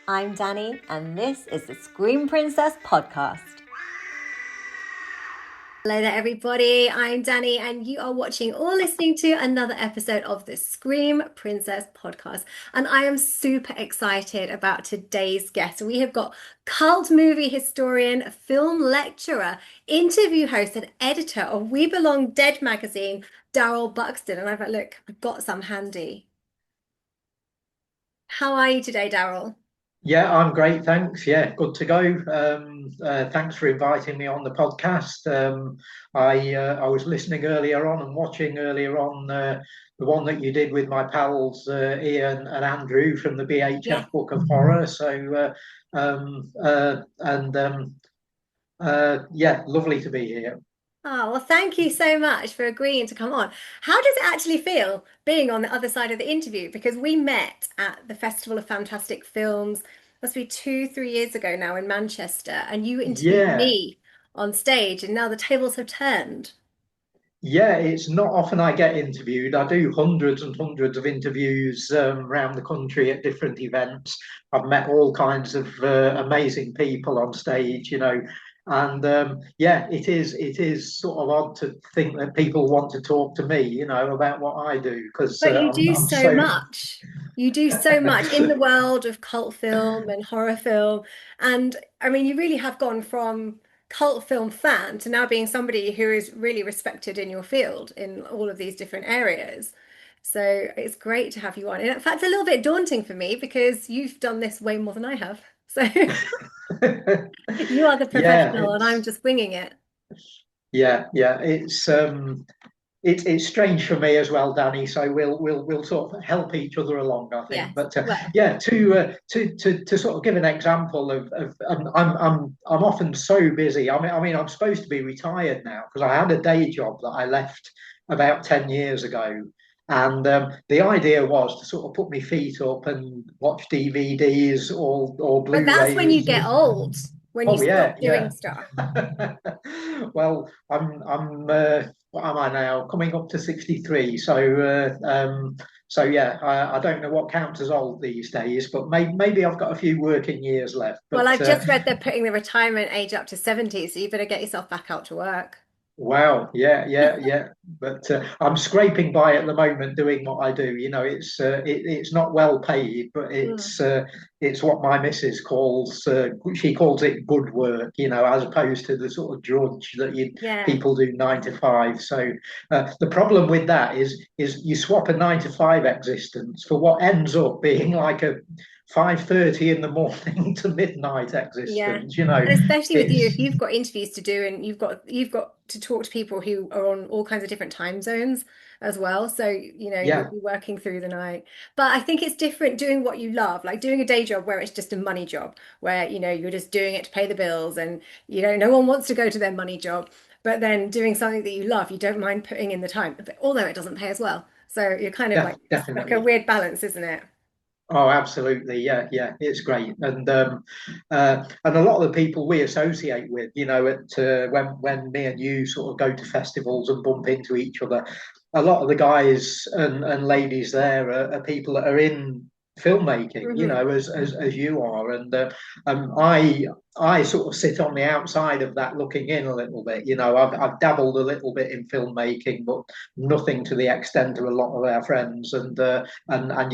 I'm Danny, and this is the Scream Princess podcast. Hello there, everybody. I'm Danny, and you are watching or listening to another episode of the Scream Princess podcast. And I am super excited about today's guest. We have got cult movie historian, film lecturer, interview host, and editor of We Belong Dead magazine, Darrell Buxton. And I've got, look, I've got some handy. How are you today, Darrell? Yeah, I'm great, thanks. Yeah, good to go. Thanks for inviting me on the podcast. I was listening earlier on and watching earlier on the one that you did with my pals Ian and Andrew from the Yes. BHF Book of Horror. Yeah, lovely to be here. Oh, well, thank you so much for agreeing to come on. How does it actually feel being on the other side of the interview? Because we met at the Festival of Fantastic Films, must be 3 years ago now in Manchester, and you interviewed Yeah, me on stage, and now the tables have turned. Yeah, it's not often I get interviewed. I do hundreds and hundreds of interviews around the country at different events. I've met all kinds of amazing people on stage, and yeah, it is sort of odd to think that people want to talk to me, about what I do because But you I'm do I'm so so much. You do so much in the world of cult film and horror film. And I mean, you really have gone from cult film fan to now being somebody who is really respected in your field in all of these different areas. So it's great to have you on. In fact, it's a little bit daunting for me because you've done this way more than I have. So you are the yeah, professional and I'm just winging it. yeah, it's strange for me as well, Danny. So we'll sort of help each other along, I think. Yes. But Well, yeah, to sort of give an example of I'm often so busy. I mean I'm supposed to be retired now because I had a day job that I left about 10 years ago, and the idea was to sort of put my feet up and watch DVDs or but that's when you Blu-rays. get old, when you Oh stop yeah, doing yeah. stuff. Well, I'm what am I now? Coming up to 63. So yeah, I don't know what counts as old these days, but maybe I've got a few working years left. Well, But I've just read they're putting the retirement age up to 70, so you better get yourself back out to work. wow, yeah. But I'm scraping by at the moment doing what I do. It's not well paid, but Mm. it's what my missus calls she calls it good work. As opposed to the sort of drudge that you Yeah. people do 9 to 5. So the problem with that is you swap a 9 to 5 existence for what ends up being like a 5:30 in the morning to midnight Yeah. existence. And especially with you, if It's you've got interviews to do and you've got to talk to people who are on all kinds of different time zones as well. So, you'll yeah. be working through the night. But I think it's different doing what you love, like doing a day job where it's just a money job, where, you're just doing it to pay the bills and, no one wants to go to their money job. But then doing something that you love, you don't mind putting in the time, although it doesn't pay as well. So you're kind of like, it's like a Definitely. weird balance, isn't it? Oh, absolutely. Yeah, it's great. And a lot of the people we associate with, at when me and you sort of go to festivals and bump into each other, a lot of the guys and ladies there are people that are in filmmaking, Hmm. as you are. And I sort of sit on the outside of that looking in a little bit. I've dabbled a little bit in filmmaking, but nothing to the extent of a lot of our friends and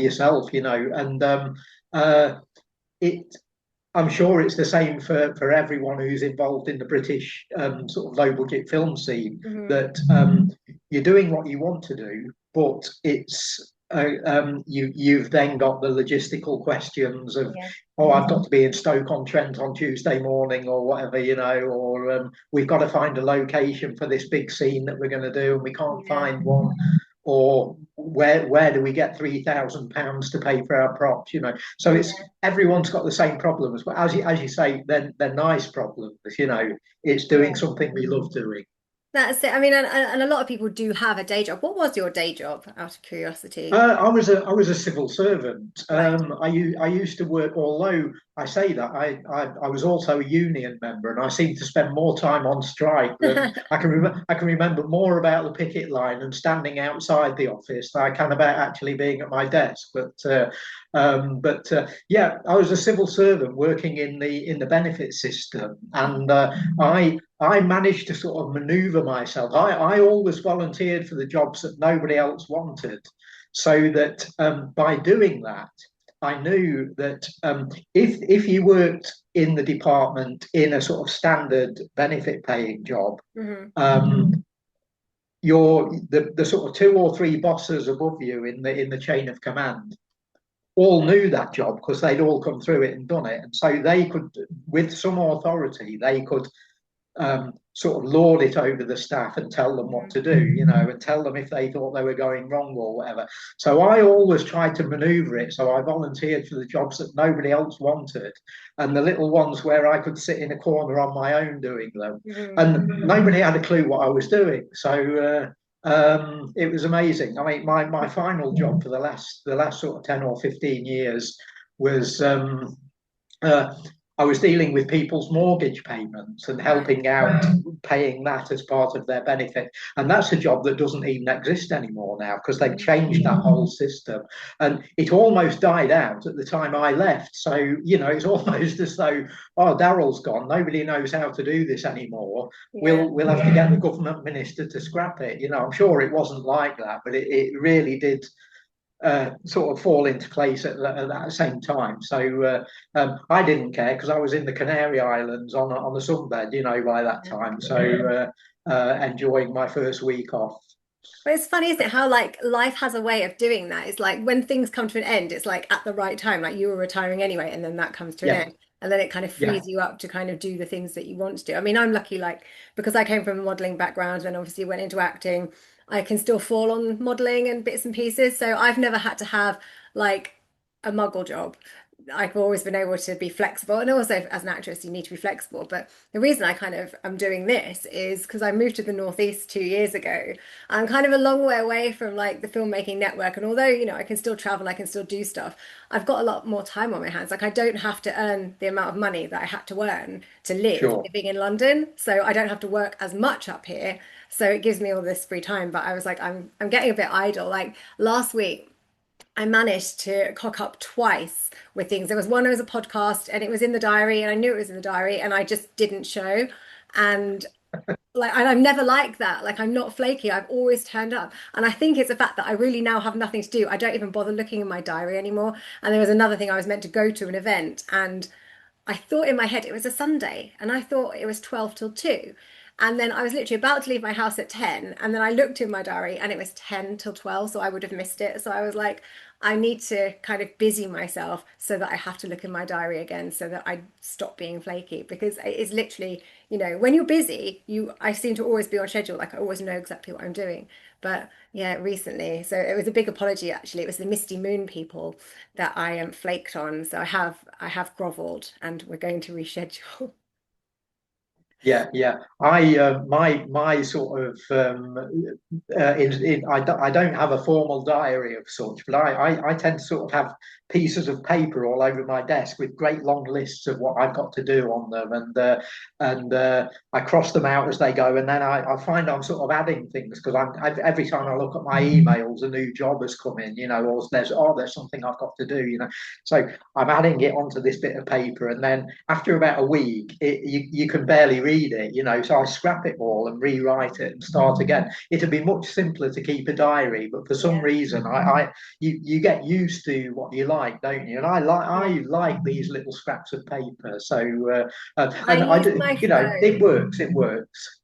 yourself, and uh, it. I'm sure it's the same for everyone who's involved in the British sort of low budget film scene Hmm. that you're doing what you want to do, but it's you've then got the logistical questions of, Yeah. oh, I've got to be in Stoke-on-Trent on Tuesday morning or whatever, or we've got to find a location for this big scene that we're going to do and we can't Yeah. find one, or where do we get £3,000 to pay for our props? So it's Yeah. everyone's got the same problems, but as you say, they're nice problems. It's doing Yeah. something we love doing. That's it. I mean, and a lot of people do have a day job. What was your day job, out of curiosity? I was a civil servant. Right. I used to work, although I say that I was also a union member, and I seem to spend more time on strike than I can remember more about the picket line and standing outside the office than I can about actually being at my desk. But But yeah, I was a civil servant working in the benefit system, and I managed to sort of maneuver myself. I always volunteered for the jobs that nobody else wanted, so that by doing that, I knew that if you worked in the department in a sort of standard benefit paying job, Hmm. um, the sort of two or three bosses above you in the chain of command all knew that job because they'd all come through it and done it, and so they could, with some authority, they could sort of lord it over the staff and tell them what to do, and tell them if they thought they were going wrong or whatever. So I always tried to maneuver it. So I volunteered for the jobs that nobody else wanted, and the little ones where I could sit in a corner on my own doing them, Hmm. and nobody had a clue what I was doing. So it was amazing. I mean, my final job for the last sort of 10 or 15 years was uh, I was dealing with people's mortgage payments and Right. helping out paying that as part of their benefit. And that's a job that doesn't even exist anymore now because they've changed that whole system. And it almost died out at the time I left. So, it's almost as though, oh, Darrell's gone. Nobody knows how to do this anymore. Yeah. We'll have to get the government minister to scrap it. I'm sure it wasn't like that, but it really did sort of fall into place at that same time. So I didn't care because I was in the Canary Islands on the sunbed, by that time. So enjoying my first week off. But it's funny, isn't it, how like life has a way of doing that. It's like when things come to an end, it's like at the right time, like you were retiring anyway, and then that comes to an Yeah, end. And then it kind of yeah, frees you up to kind of do the things that you want to do. I mean, I'm lucky, like, because I came from a modeling background and obviously went into acting, I can still fall on modeling and bits and pieces. So I've never had to have like a muggle job. I've always been able to be flexible. And also, as an actress, you need to be flexible. But the reason I kind of am doing this is because I moved to the Northeast 2 years ago. I'm kind of a long way away from like the filmmaking network. And although, I can still travel, I can still do stuff, I've got a lot more time on my hands. Like I don't have to earn the amount of money that I had to earn to live sure. living in London. So I don't have to work as much up here. So it gives me all this free time. But I was like, I'm getting a bit idle. Like last week, I managed to cock up twice with things. There was one, it was a podcast and it was in the diary and I knew it was in the diary and I just didn't show. And and I'm never like that. Like I'm not flaky. I've always turned up. And I think it's the fact that I really now have nothing to do. I don't even bother looking in my diary anymore. And there was another thing I was meant to go to an event and I thought in my head it was a Sunday and I thought it was 12 till 2. And then I was literally about to leave my house at 10. And then I looked in my diary and it was 10 till 12. So I would have missed it. So I was like, I need to kind of busy myself so that I have to look in my diary again so that I stop being flaky because it's literally, when you're busy, I seem to always be on schedule. Like I always know exactly what I'm doing. But yeah, recently, so it was a big apology actually. It was the Misty Moon people that I am flaked on. So I have groveled and we're going to reschedule. Yeah, yeah. My sort of I don't have a formal diary of such, but I tend to sort of have pieces of paper all over my desk with great long lists of what I've got to do on them, and I cross them out as they go, and then I find I'm sort of adding things because every time I look at my emails, a new job has come in, or there's something I've got to do. So I'm adding it onto this bit of paper, and then after about a week, you can barely read it. So I scrap it all and rewrite it and start again. It'd be much simpler to keep a diary, but for some Yeah. reason, you get used to what you like, don't you? And I like these little scraps of paper. So I and I use do, my it phone. works. It works.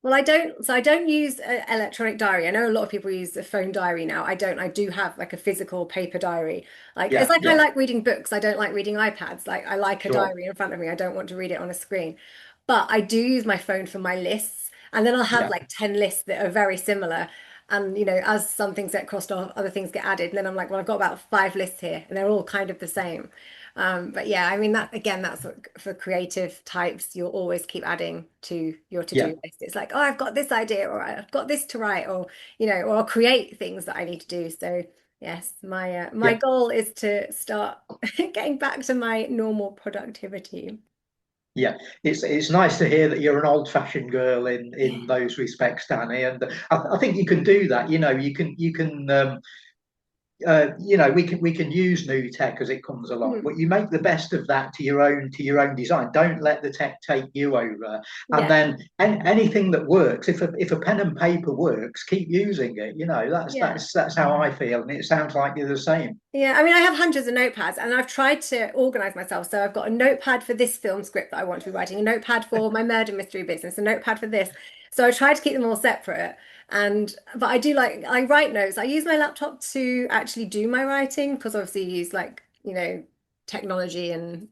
Well, I don't use an electronic diary. I know a lot of people use a phone diary now. I don't. I do have like a physical paper diary. Like it's Yeah, like I yeah, like reading books. I don't like reading iPads. Like I like a sure. diary in front of me. I don't want to read it on a screen. But I do use my phone for my lists. And then I'll have Yeah, like 10 lists that are very similar. And as some things get crossed off, other things get added. And then I'm like, well, I've got about 5 lists here, and they're all kind of the same. But yeah, I mean that again, that's for creative types, you'll always keep adding to your yeah, to-do list. It's like, oh, I've got this idea, or I've got this to write, or I'll create things that I need to do. So yes, my yeah. goal is to start getting back to my normal productivity. Yeah, it's nice to hear that you're an old-fashioned girl in those respects, Danny, and I think you can do that. You can we can use new tech as it comes along, Mhm. but you make the best of that to your own design. Don't let the tech take you over. And Yeah. then anything that works, if a pen and paper works, keep using it. That's Yeah. that's that's how I feel, and it sounds like you're the same. Yeah, I mean, I have hundreds of notepads and I've tried to organize myself. So I've got a notepad for this film script that I want to be writing, a notepad for my murder mystery business, a notepad for this. So I try to keep them all separate. But I do I write notes. I use my laptop to actually do my writing because obviously you use technology and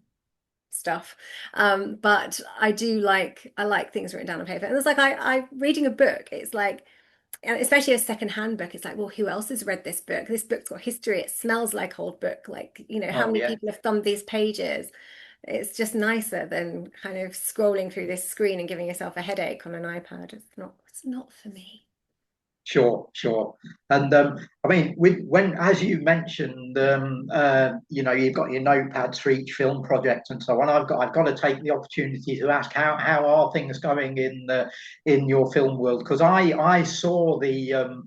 stuff. But I like things written down on paper. And it's like I reading a book, it's like, and especially a second-hand book, it's like, well, who else has read this book? This book's got history. It smells like old book. Like, how Oh many yeah. people have thumbed these pages? It's just nicer than kind of scrolling through this screen and giving yourself a headache on an iPad. It's not for me. Sure, sure. And I mean, as you mentioned, you've got your notepads for each film project and so on. I've got to take the opportunity to ask how are things going in your film world? Because I saw the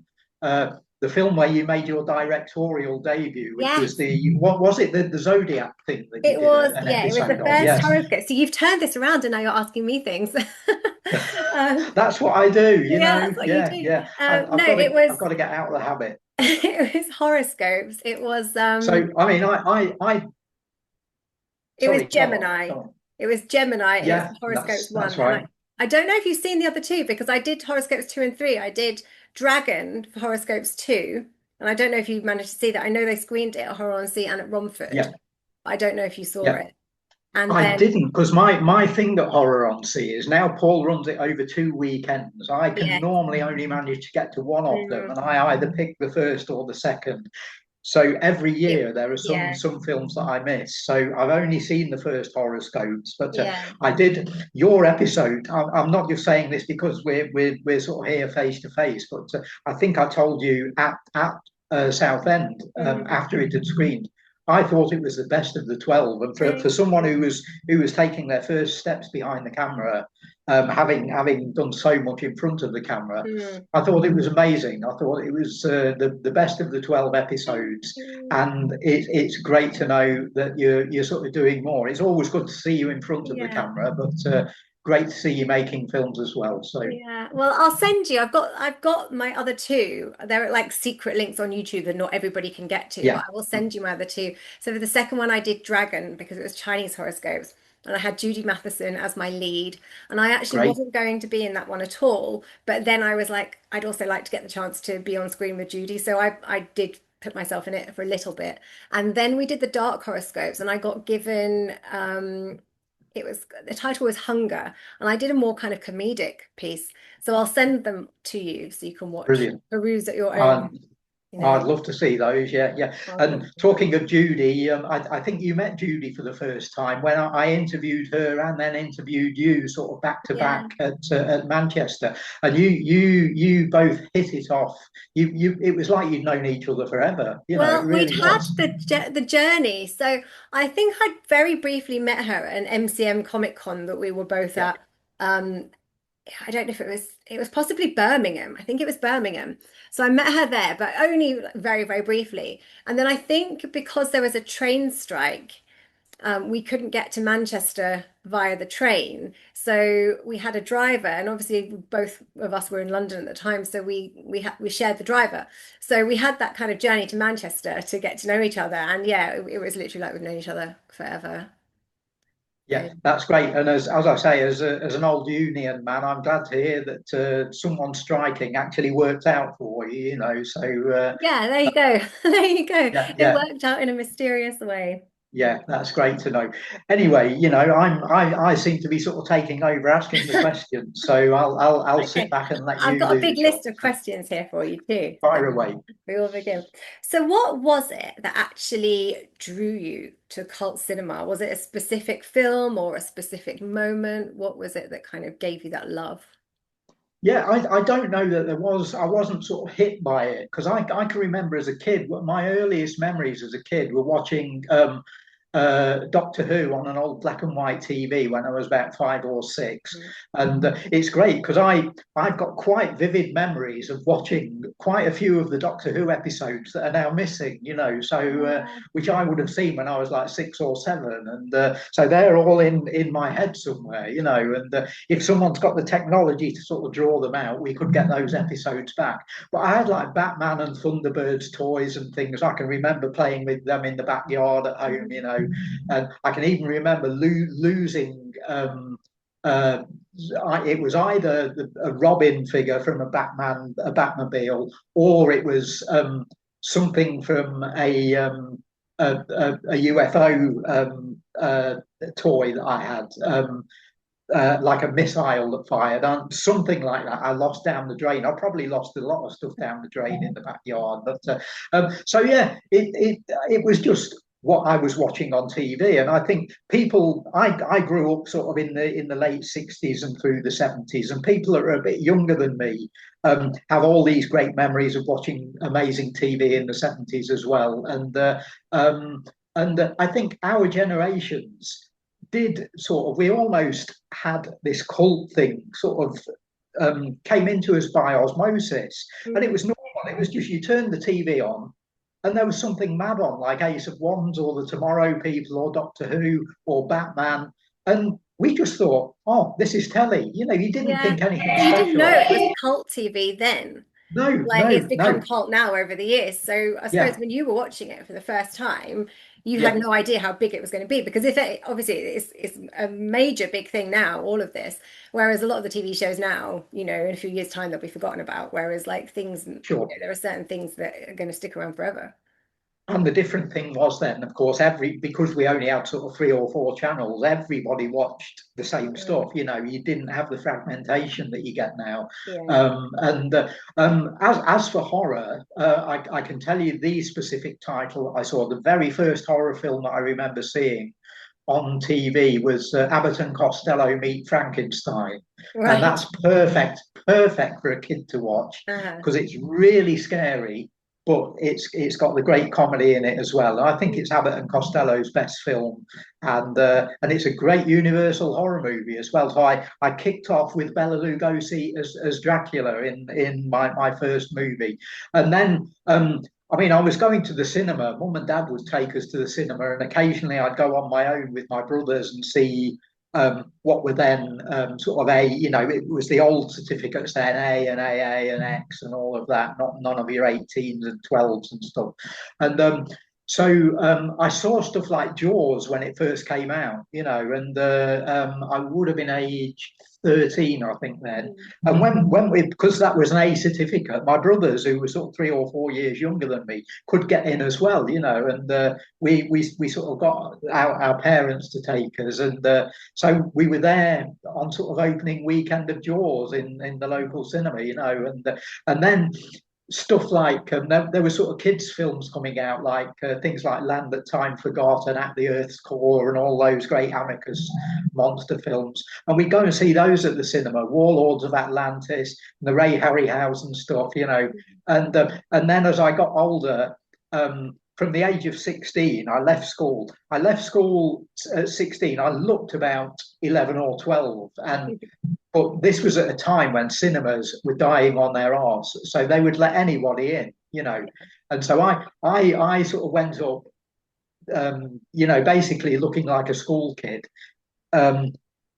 film where you made your directorial debut, which was Yes, what was it, the Zodiac thing that you it did was, an yeah, it was the episode of? first Yes. horoscope. So you've turned this around and now you're asking me things. Um, That's what I do, yeah, that's what you Yeah, do. yeah. I've No, got to I've got to get out of the habit. it was horoscopes. So I mean, I It was sorry, Gemini. go on. It was Gemini, and it's Yeah, the horoscopes that's one. And right. I don't know if you've seen the other two because I did horoscopes two and three. I did Dragon for horoscopes two, and I don't know if you managed to see that. I know they screened it at Horror on Sea and at Romford. Yeah, I don't know if you saw yeah. it. And I then didn't because my thing at Horror on Sea is now Paul runs it over 2 weekends. I can yeah, normally only manage to get to one of them, mm, and I either pick the first or the second. So every it year there are some yeah, some films that I miss. So I've only seen the first horoscopes, but yeah. I did your episode. I'm not just saying this because we're sort of here face to face, but I think I told you at Southend Mm. after it had screened. I thought it was the best of the 12, and for Thank someone you. who was taking their first steps behind the camera, having done so much in front of the camera, Mm. I thought it was amazing. I thought it was the best of the 12 Thank episodes, you. and it's great to know that you're sort of doing more. It's always good to see you in front of the Yeah. camera, but great to see you making films as well. So Yeah, well, I'll send you. I've got my other two. They're like secret links on YouTube that not everybody can get to, but yeah, I will send you my other two. So for the second one, I did Dragon because it was Chinese horoscopes, and I had Judy Matheson as my lead. And I actually great, wasn't going to be in that one at all, but then I was like, I'd also like to get the chance to be on screen with Judy, so I did put myself in it for a little bit. And then we did the dark horoscopes, and I got given it was the title was Hunger, and I did a more kind of comedic piece. So I'll send them to you so you can watch, brilliant. peruse at your own, Um, you know. I'd love to see those. Yeah, yeah. Oh, And talking of Judy, I think you met Judy for the first time when I interviewed her and then interviewed you, sort of back to yeah. back at Manchester, and you both hit it off. It was like you'd known each other forever. It Well, we'd really had was. the journey. So I think I'd very briefly met her at an MCM Comic Con that we were both Yeah, at. Um, I don't know if it was possibly Birmingham. I think it was Birmingham. So I met her there, but only very, very briefly. And then I think because there was a train strike, we couldn't get to Manchester via the train. So we had a driver, and obviously both of us were in London at the time, so we shared the driver. So we had that kind of journey to Manchester to get to know each other. And yeah, it was literally like we've known each other forever. yeah, that's great. And as I say, as an old union man, I'm glad to hear that someone striking actually worked out for you. So Yeah, there you go. There you go. yeah, It yeah. worked out in a mysterious way. Yeah, that's great to know. Anyway, I seem to be sort of taking over asking the questions, so I'll sit Okay. back and let I've you got a do big the job. list of questions here for you too. Fire away. We will begin. So, what was it that actually drew you to cult cinema? Was it a specific film or a specific moment? What was it that kind of gave you that love? Yeah, I don't know that I wasn't sort of hit by it because I can remember as a kid, my earliest memories as a kid were watching Doctor Who on an old black and white TV when I was about 5 or 6, Mm. and it's great because I've got quite vivid memories of watching quite a few of the Doctor Who episodes that are now missing. So Yeah. which I would have seen when I was like 6 or 7, and so they're all in my head somewhere. And if someone's got the technology to sort of draw them out, we could get those episodes back. But I had like Batman and Thunderbirds toys and things. I can remember playing with them in the backyard at home, and I can even remember losing. Uh, it was either a Robin figure from a Batmobile, or it was something from a UFO toy that I had. Like a missile that fired on something like that. I lost down the drain. I probably lost a lot of stuff down the drain in the backyard. But so yeah, it was just what I was watching on TV, and I think people. I grew up sort of in the late 60s and through the 70s, and people that are a bit younger than me have all these great memories of watching amazing TV in the 70s as well, and I think our generations did sort of, we almost had this cult thing sort of came into us by osmosis. And it Mm. was normal. It was just you turned the TV on and there was something mad on, like Ace of Wands or the Tomorrow People or Doctor Who or Batman. And we just thought, oh, this is telly. You didn't Yeah. think anything So you didn't special know of it was it. cult TV then. No, Like it's no, become no. cult now over the years. So I suppose Yeah, when you were watching it for the first time, you had yeah, no idea how big it was going to be because if it obviously it's a major big thing now, all of this. Whereas a lot of the TV shows now, in a few years' time they'll be forgotten about. Whereas like things, sure. there are certain things that are going to stick around forever. And the different thing was then, of course, because we only had sort of 3 or 4 channels, everybody watched the same Mm. stuff. You didn't have the fragmentation that you get now. Yeah. And as for horror, I can tell you the specific title I saw. The very first horror film that I remember seeing on TV was Abbott and Costello Meet Frankenstein, and Right. that's perfect for a kid to watch Uh-huh. because it's really scary, but it's got the great comedy in it as well. And I think Mm. it's Abbott and Costello's best film, and it's a great Universal horror movie as well. So I kicked off with Bela Lugosi as Dracula in my first movie, and then I mean, I was going to the cinema. Mum and Dad would take us to the cinema, and occasionally I'd go on my own with my brothers and see what were then sort of it was the old certificates then, A and AA and X and all of that, not none of your 18s and 12s and stuff. And so I saw stuff like Jaws when it first came out, and I would have been age 13, I think then. Mm. And because that was an A certificate, my brothers, who were sort of 3 or 4 years younger than me, could get in as well, and we sort of got our parents to take us, and so we were there on sort of opening weekend of Jaws in the local cinema, and then stuff like there were sort of kids films coming out like things like Land That Time Forgot and At the Earth's Core and all those great Amicus monster films, and we go and see those at the cinema, Warlords of Atlantis and the Ray Harryhausen stuff, and then as I got older, from the age of 16, I left school at 16. I looked about 11 or 12, but this was at a time when cinemas were dying on their arse, so they would let anybody in. And so I sort of went up, basically looking like a school kid, um,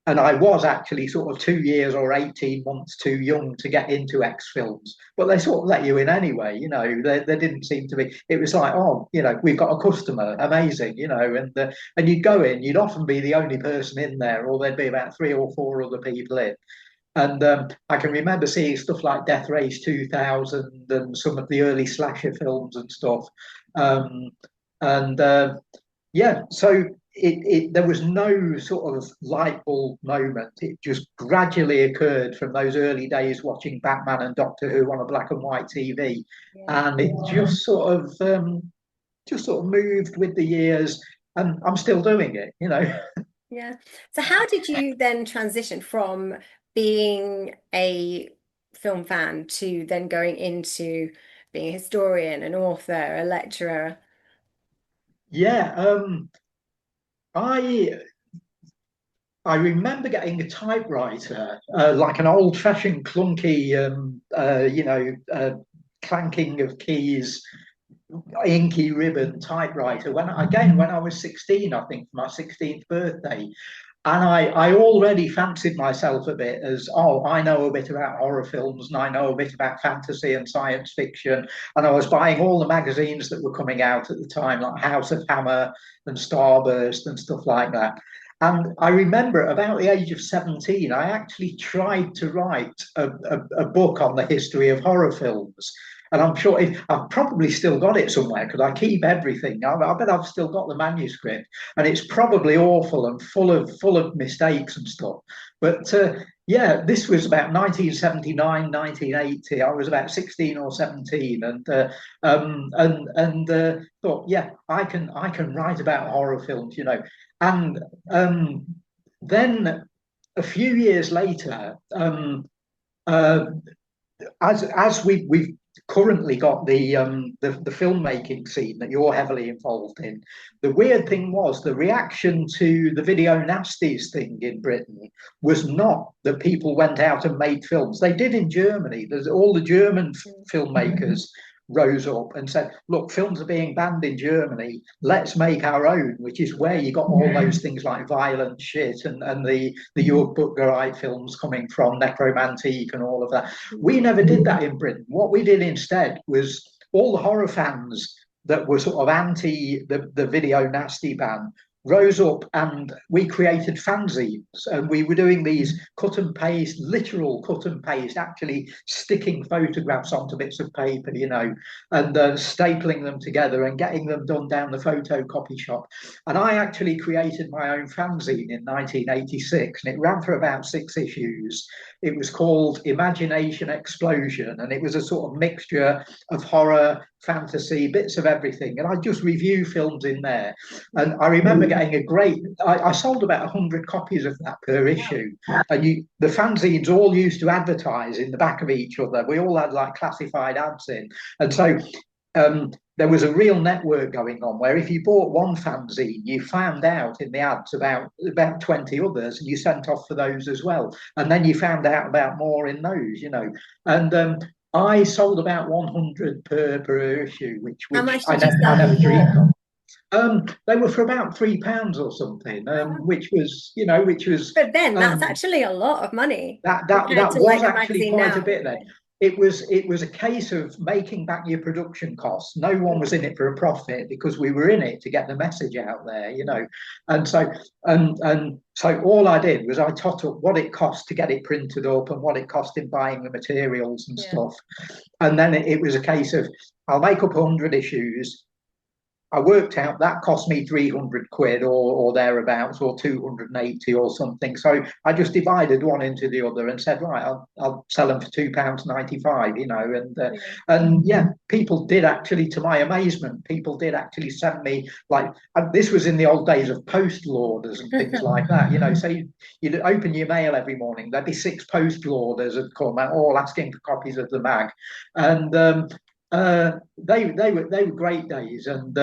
and I was actually sort of 2 years or 18 months too young to get into X films, but they sort of let you in anyway. There didn't seem to be. It was like, oh, we've got a customer, amazing, and you'd go in, you'd often be the only person in there, or there'd be about 3 or 4 other people in. And I can remember seeing stuff like Death Race 2000 and some of the early slasher films and stuff. Um, and yeah, so there was no sort of light bulb moment. It just gradually occurred from those early days watching Batman and Doctor Who on a black and white TV, Yeah. and it just sort of moved with the years, and I'm still doing it. Yeah. So how did you then transition from being a film fan to then going into being a historian, an author, a lecturer? Yeah. I I remember getting a typewriter, like an old-fashioned clunky, clanking of keys, inky ribbon typewriter. When I was 16, I think, for my 16th birthday, and I already fancied myself a bit as, oh, I know a bit about horror films and I know a bit about fantasy and science fiction. And I was buying all the magazines that were coming out at the time, like House of Hammer and Starburst and stuff like that. And I remember about the age of 17, I actually tried to write a book on the history of horror films. And I'm sure I've probably still got it somewhere because I keep everything. I bet I've still got the manuscript, and it's probably awful and full of mistakes and stuff. But yeah, this was about 1979, 1980. I was about 16 or 17, and thought, yeah, I can write about horror films, and then a few years later, uh, as we've currently got the filmmaking scene that you're heavily involved in. The weird thing was the reaction to the video nasties thing in Britain was not that people went out and made films. They did in Germany. There's all the German filmmakers rose up and said, look, films are being banned in Germany. Let's make our own, which is where you got all those things like Violent Shit and the Jörg Buttgereit films coming from, Necromantique and all of that. We never did that in Britain. What we did instead was all the horror fans that were sort of anti the video nasty ban rose up and we created fanzines, and we were doing these cut and paste, literal cut and paste, actually sticking photographs onto bits of paper, and stapling them together and getting them done down the photocopy shop. And I actually created my own fanzine in 1986, and it ran for about 6 issues. It was called Imagination Explosion, and it was a sort of mixture of horror, fantasy, bits of everything. And I just review films in there. And I remember getting I sold about 100 copies of that per issue. And the fanzines all used to advertise in the back of each other. We all had like classified ads in. And so there was a real network going on where if you bought one fanzine, you found out in the ads about 20 others, and you sent off for those as well. And then you found out about more in those, And I sold about 100 per issue, which How which much I did you never, I sell never them dreamed for? of. They were for about £3 or something, But then that's um, actually a lot of money that that compared that to was like a actually magazine quite a now. bit then. It was a case of making back your production costs. No one was in it for a profit because we were in it to get the message out there. And so all I did was I tot up what it cost to get it printed up and what it cost in buying the materials and Yeah. stuff. And then it was a case of I'll make up 100 issues. I worked out that cost me 300 quid or thereabouts, or 280 or something. So I just divided one into the other and said, right, I'll sell them for £2.95, Yeah. and yeah, people did actually, to my amazement, people did actually send me like, this was in the old days of postal orders and things like that. So you'd open your mail every morning, there'd be 6 postal orders had come out, all asking for copies of the mag. And they were great days, and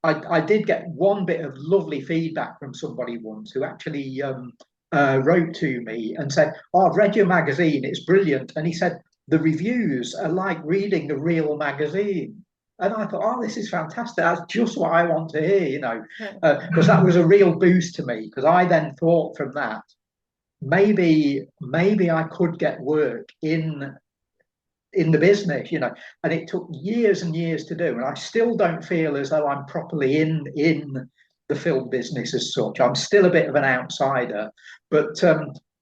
I did get one bit of lovely feedback from somebody once who actually wrote to me and said, "Oh, I've read your magazine; it's brilliant." And he said the reviews are like reading a real magazine. And I thought, oh, this is fantastic. That's just what I want to hear, because that was a real boost to me. Because I then thought from that, maybe I could get work in the business. And it took years and years to do, and I still don't feel as though I'm properly in the film business as such. I'm still a bit of an outsider, but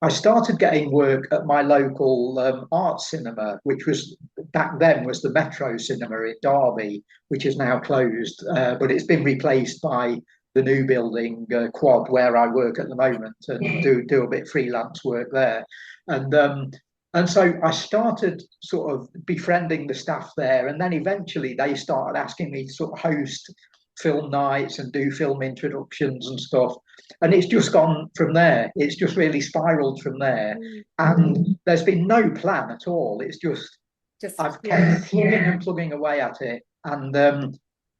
I started getting work at my local art cinema, which was back then was the Metro Cinema in Derby, which is now closed, but it's been replaced by the new building, Quad, where I work at the moment, and do a bit of freelance work there. And so I started sort of befriending the staff there. And then eventually they started asking me to sort of host film nights and do film introductions and stuff. And it's just gone from there. It's just really spiraled from there. And there's been no plan at all. It's just, Just I've yeah. kept plugging and plugging away at it. And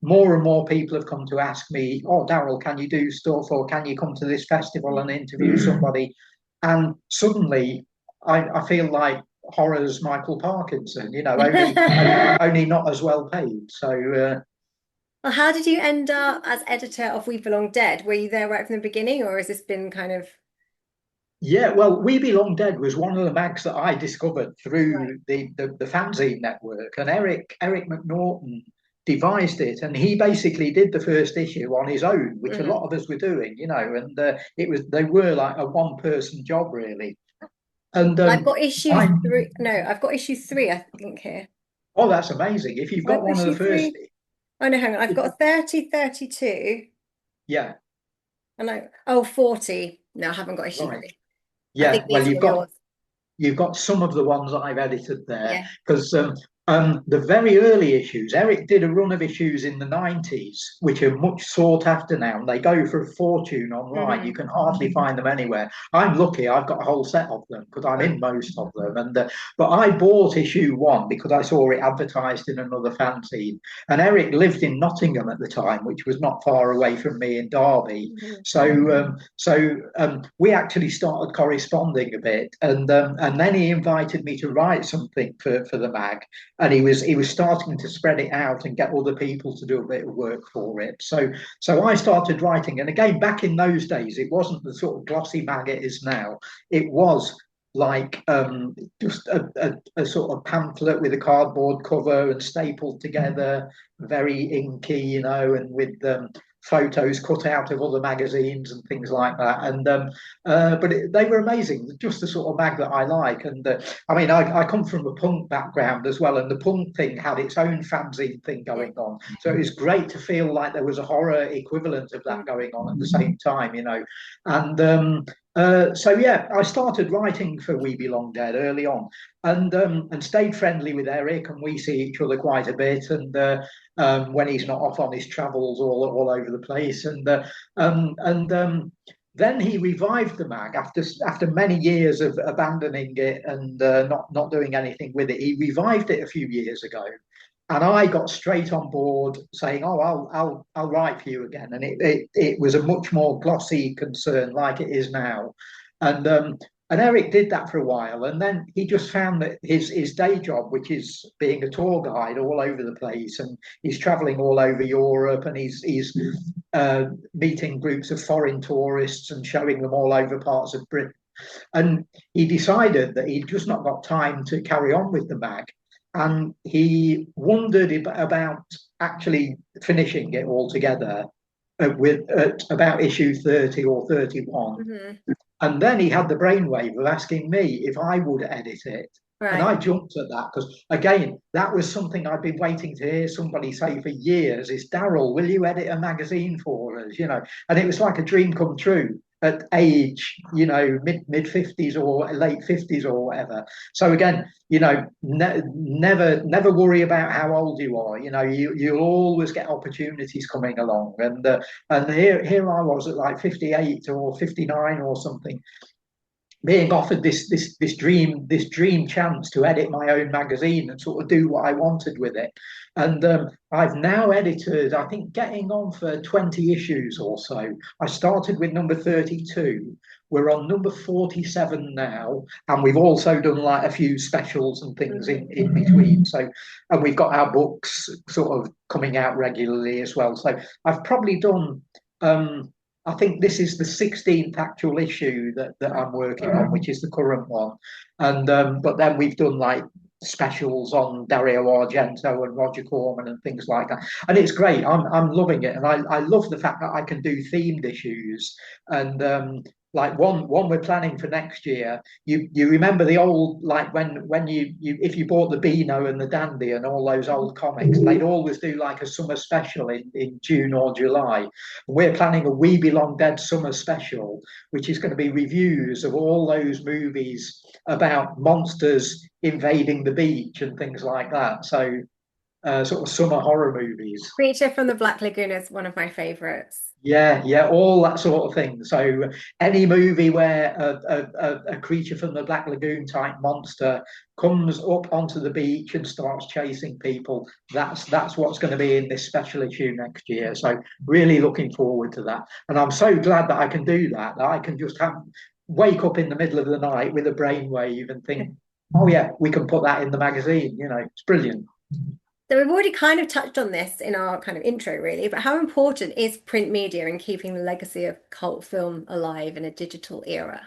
more and more people have come to ask me, "Oh, Darrell, can you do stuff, or can you come to this festival and interview somebody?" And suddenly, I feel like horror's Michael Parkinson, only not as well paid. So Well, how did you end up as editor of We Belong Dead? Were you there right from the beginning, or has this been kind of yeah, well, We Belong Dead was one of the mags that I discovered right? through the fanzine network, and Eric McNaughton devised it, and he basically did the first issue on his own, which a Hmm. lot of us were doing, and they were like a one person job really, and I've got issue I three. No, I've got issue three, I think here. oh that's amazing if you've I've got got one of the issue first, three. Oh no, hang on. I've got 30, 32, yeah, and oh, 40. No, I haven't got issue right, three. I think yeah, well these were yours. you've got some of the ones that I've edited there Yeah. because the very early issues, Eric did a run of issues in the 90s, which are much sought after now, and they go for a fortune online. You Hmm. can hardly find them anywhere. I'm lucky; I've got a whole set of them because I'm Right. in most of them. And but I bought issue one because I saw it advertised in another fanzine, and Eric lived in Nottingham at the time, which was not far away from me in Derby. Hmm. So we actually started corresponding a bit, and then he invited me to write something for the mag, and he was starting to spread it out and get other people to do a bit of work for it. So I started writing, and again, back in those days, it wasn't the sort of glossy mag it is now. It was like just a sort of pamphlet with a cardboard cover and stapled together, very inky, and with photos cut out of other magazines and things like that. But they were amazing, just the sort of mag that I like. And I mean, I come from a punk background as well, and the punk thing had its own fanzine thing Yeah. going on. So it was great to feel like there was a horror equivalent of that Mhm. going on at the same time. And so yeah, I started writing for We Belong Dead early on, and stayed friendly with Eric, and we see each other quite a bit. And when he's not off on his travels all over the place, and then he revived the mag after many years of abandoning it and not doing anything with it. He revived it a few years ago, and I got straight on board saying, "Oh, I'll write for you again." And it was a much more glossy concern, like it is now. And and Eric did that for a while, and then he just found that his day job, which is being a tour guide all over the place, and he's traveling all over Europe, and he's meeting groups of foreign tourists and showing them all over parts of Britain. And he decided that he'd just not got time to carry on with the mag. And he wondered about actually finishing it all together at about issue 30 or 31. Hmm. And then he had the brainwave of asking me if I would edit it. And Right. I jumped at that because, again, that was something I'd been waiting to hear somebody say for years is, Darrell, will you edit a magazine for us? And it was like a dream come true at age, mid 50s or late 50s or whatever. So again, never worry about how old you are. You'll always get opportunities coming along. And here I was at like 58 or 59 or something, being offered this dream chance to edit my own magazine and sort of do what I wanted with it. And I've now edited, I think, getting on for 20 issues or so. I started with number 32. We're on number 47 now, and we've also done like a few specials and things Hmm. in between. So, and we've got our books sort of coming out regularly as well. So I've probably done I think this is the 16th actual issue that Right. I'm working on, which is the current one. And but then we've done like specials on Dario Argento and Roger Corman and things like that. And it's great. I'm loving it. And I love the fact that I can do themed issues. And like one we're planning for next year. You remember the old, like when you if you bought the Beano and the Dandy and all those old comics, they'd always do like a summer special in June or July. We're planning a We Belong Dead summer special, which is going to be reviews of all those movies about monsters invading the beach and things like that. So, sort of summer horror movies. Creature from the Black Lagoon is one of my favorites. Yeah, yeah, all that sort of thing. So any movie where a creature from the Black Lagoon type monster comes up onto the beach and starts chasing people, that's what's going to be in this special issue next year. So really looking forward to that. And I'm so glad that I can do that, that I can just have wake up in the middle of the night with a brainwave and think, oh yeah, we can put that in the magazine. It's brilliant. So we've already kind of touched on this in our kind of intro, really, but how important is print media in keeping the legacy of cult film alive in a digital era?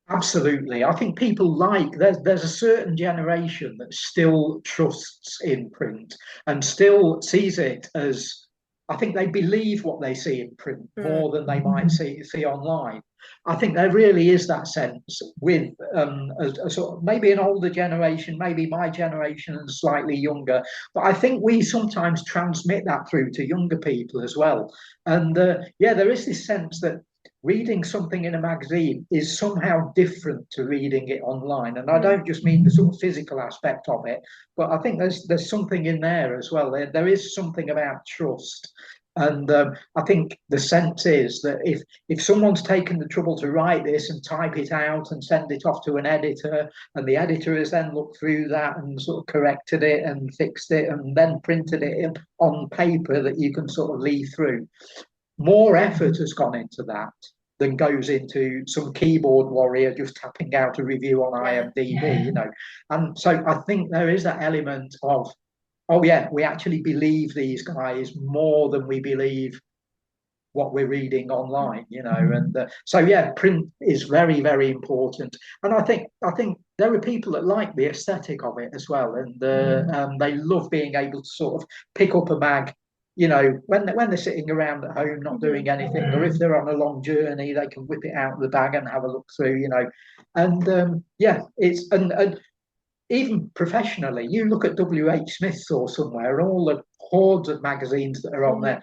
Absolutely. I think people there's a certain generation that still trusts in print and still sees it as, I think they believe what they see in print Mm. more than they might see online. I think there really is that sense with a sort of maybe an older generation, maybe my generation and slightly younger, but I think we sometimes transmit that through to younger people as well. And yeah, there is this sense that reading something in a magazine is somehow different to reading it online. And I Mm. don't just mean the sort of physical aspect of it, but I think there's something in there as well. There is something about trust. And I think the sense is that if someone's taken the trouble to write this and type it out and send it off to an editor, and the editor has then looked through that and sort of corrected it and fixed it and then printed it on paper that you can sort of leaf through, more effort has gone into that than goes into some keyboard warrior just tapping out a review on Yeah. IMDb. And so I think there is that element of, oh yeah, we actually believe these guys more than we believe what we're reading online. And so yeah, print is very, very important. And I think there are people that like the aesthetic of it as well, and they love being able to sort of pick up a mag. When they're sitting around at home not Mhm. doing anything, or if they're on a long journey, they can whip it out of the bag and have a look through. And yeah, and even professionally, you look at WH Smith's or somewhere, and all the hordes of magazines that are on Mhm. there,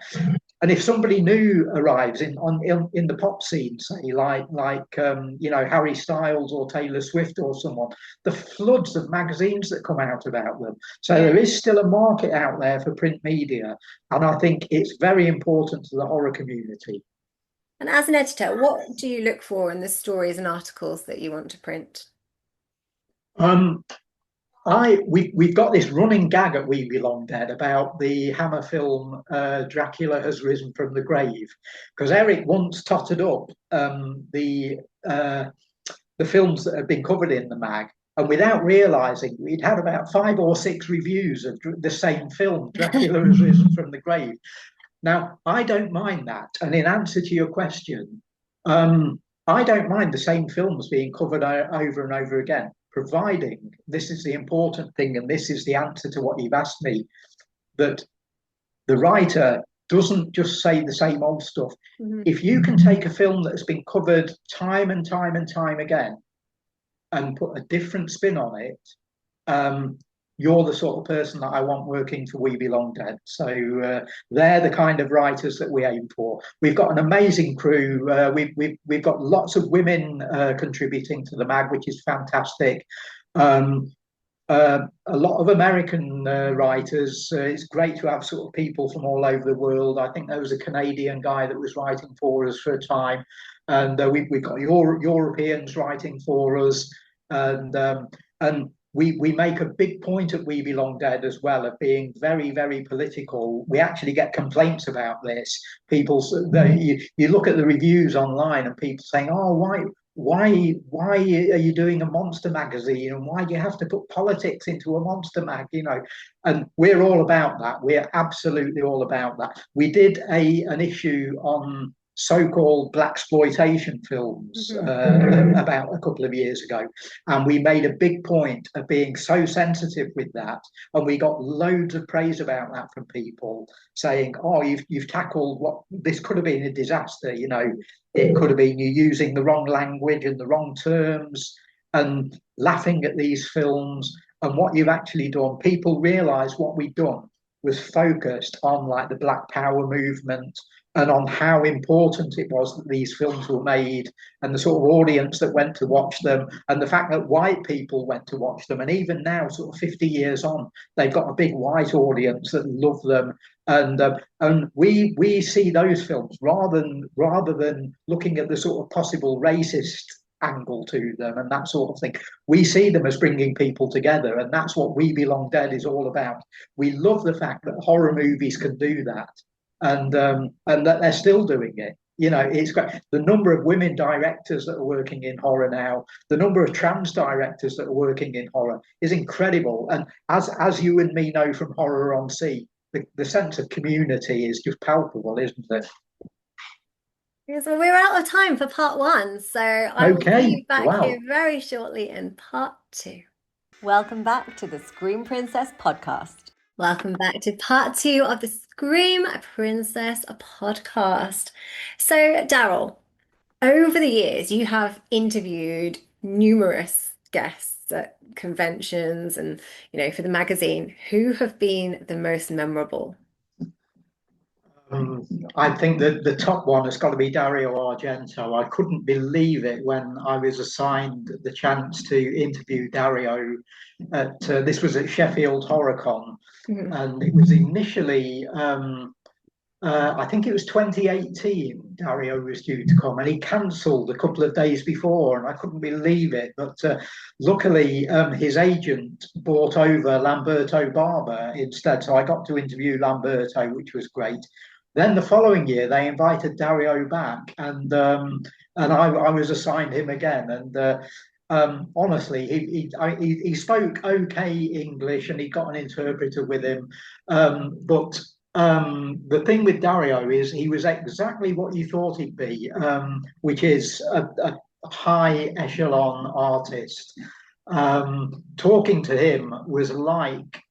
and if somebody new arrives in the pop scene, say like Harry Styles or Taylor Swift or someone, the floods of magazines that come out about them. So Yeah. there is still a market out there for print media, and I think it's very important to the horror community. And as an editor, what do you look for in the stories and articles that you want to print? Um, we've got this running gag at We Belong Dead about the Hammer film Dracula Has Risen from the Grave, because Eric once totted up uh, the films that had been covered in the mag, and without realizing, we'd had about 5 or 6 reviews of the same film, Dracula Has Risen from the Grave. Now, I don't mind that, and in answer to your question, I don't mind the same films being covered over and over again, providing this is the important thing, and this is the answer to what you've asked me, that the writer doesn't just say the same old stuff. Mhm. If you can take a film that has been covered time and time and time again and put a different spin on it, um, you're the sort of person that I want working for We Belong Dead. So they're the kind of writers that we aim for. We've got an amazing crew. We've got lots of women contributing to the mag, which is fantastic. Um, a lot of American writers. It's great to have sort of people from all over the world. I think there was a Canadian guy that was writing for us for a time, and we've got Europeans writing for us, and we make a big point at We Belong Dead as well of being very, very political. We actually get complaints about this. People, you look at the reviews online and people saying, "Oh, why are you doing a monster magazine, and why do you have to put politics into a monster mag?" And we're all about that. We're absolutely all about that. We did an issue on so-called black exploitation films Mhm. about a couple of years ago, and we made a big point of being so sensitive with that, and we got loads of praise about that from people saying, "Oh, you've tackled what this could have been a disaster. It could have been you using the wrong language and the wrong terms and laughing at these films. And what you've actually done, people realize what we've done was focused on like the Black Power movement and on how important it was that these films were made, and the sort of audience that went to watch them, and the fact that white people went to watch them. And even now, sort of 50 years on, they've got a big white audience that love them. And we see those films rather than looking at the sort of possible racist angle to them and that sort of thing. We see them as bringing people together, and that's what We Belong Dead is all about. We love the fact that horror movies can do that, and that they're still doing it. You know, it's great. The number of women directors that are working in horror now, the number of trans directors that are working in horror is incredible. And as you and me know from Horror on Sea, the sense of community is just palpable, isn't it? Yes, well, we're out of time for part one, so I will see Okay, you back here wow. very shortly in part two. Welcome back to the Scream Princess podcast. Welcome back to part two of the Scream Princess podcast. So, Darrell, over the years, you have interviewed numerous guests at conventions and, for the magazine. Who have been the most memorable? Um, I think that the top one has got to be Dario Argento. I couldn't believe it when I was assigned the chance to interview Dario at this was at Sheffield HorrorCon, Mhm. and it was initially I think it was 2018. Dario was due to come, and he cancelled a couple of days before, and I couldn't believe it. But luckily, his agent bought over Lamberto Barber instead, so I got to interview Lamberto, which was great. Then the following year, they invited Dario back, and I was assigned him again, and. Honestly, he spoke okay English, and he got an interpreter with him. But the thing with Dario is he was exactly what you thought he'd be, which is a high echelon artist. Talking to him was like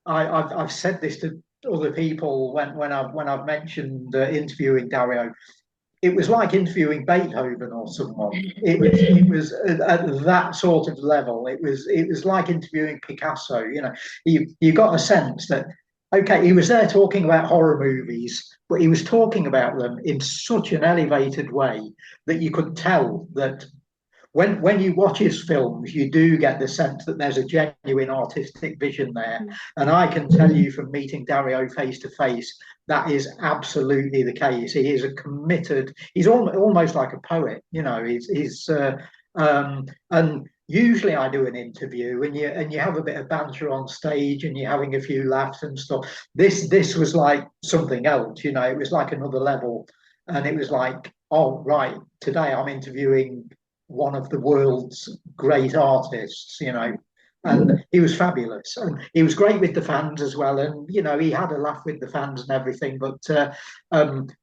I've said this to other people when I've mentioned interviewing Dario. It was like interviewing Beethoven or someone. It was at that sort of level. It was like interviewing Picasso. You know, you got a sense that okay, he was there talking about horror movies, but he was talking about them in such an elevated way that you could tell that when you watch his films, you do get the sense that there's a genuine artistic vision there. And I can tell you from meeting Dario face to face, that is absolutely the case. He is a committed. He's almost like a poet. You know, and usually I do an interview and you have a bit of banter on stage and you're having a few laughs and stuff. This was like something else. You know, it was like another level, and it was like, oh right, today I'm interviewing one of the world's great artists, you know, and he was fabulous, and he was great with the fans as well, and you know he had a laugh with the fans and everything. But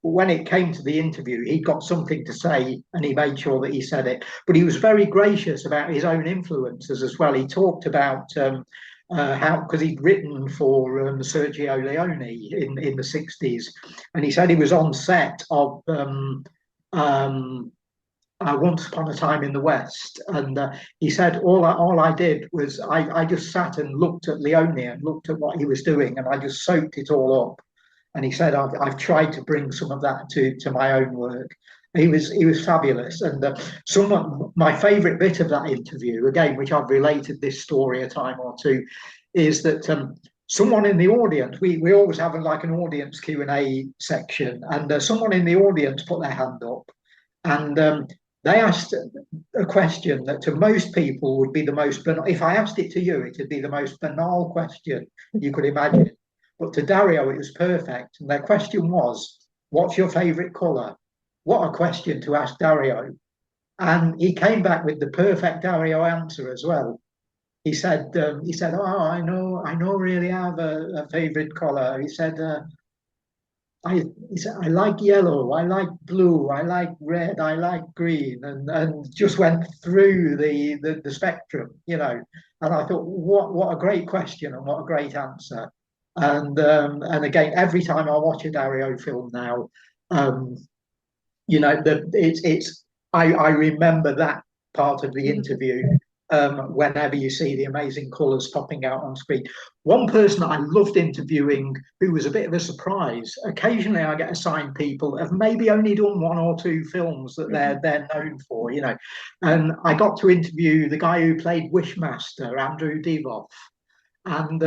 when it came to the interview, he got something to say, and he made sure that he said it. But he was very gracious about his own influences as well. He talked about how because he'd written for Sergio Leone in the 60s, and he said he was on set of um, Once Upon a Time in the West, and he said all I did was I just sat and looked at Leone and looked at what he was doing, and I just soaked it all up. And he said I've tried to bring some of that to my own work. He was fabulous, and someone my favourite bit of that interview again, which I've related this story a time or two, is that. Someone in the audience, we always have like an audience Q&A section, and someone in the audience put their hand up, and they asked a question that to most people would be the most banal. If I asked it to you, it would be the most banal question you could imagine. But to Dario, it was perfect. And their question was, what's your favorite color? What a question to ask Dario. And he came back with the perfect Dario answer as well. He said, oh, I know really have a favorite color. I like yellow, I like blue, I like red, I like green, and just went through the spectrum, you know. And I thought, what a great question and what a great answer. And again, every time I watch a Dario film now, um, you know, it's I remember that part of the interview, whenever you see the amazing colours popping out on screen. One person I loved interviewing, who was a bit of a surprise. Occasionally, I get assigned people that have maybe only done one or two films that Mhm. they're known for, you know. And I got to interview the guy who played Wishmaster, Andrew Divoff, and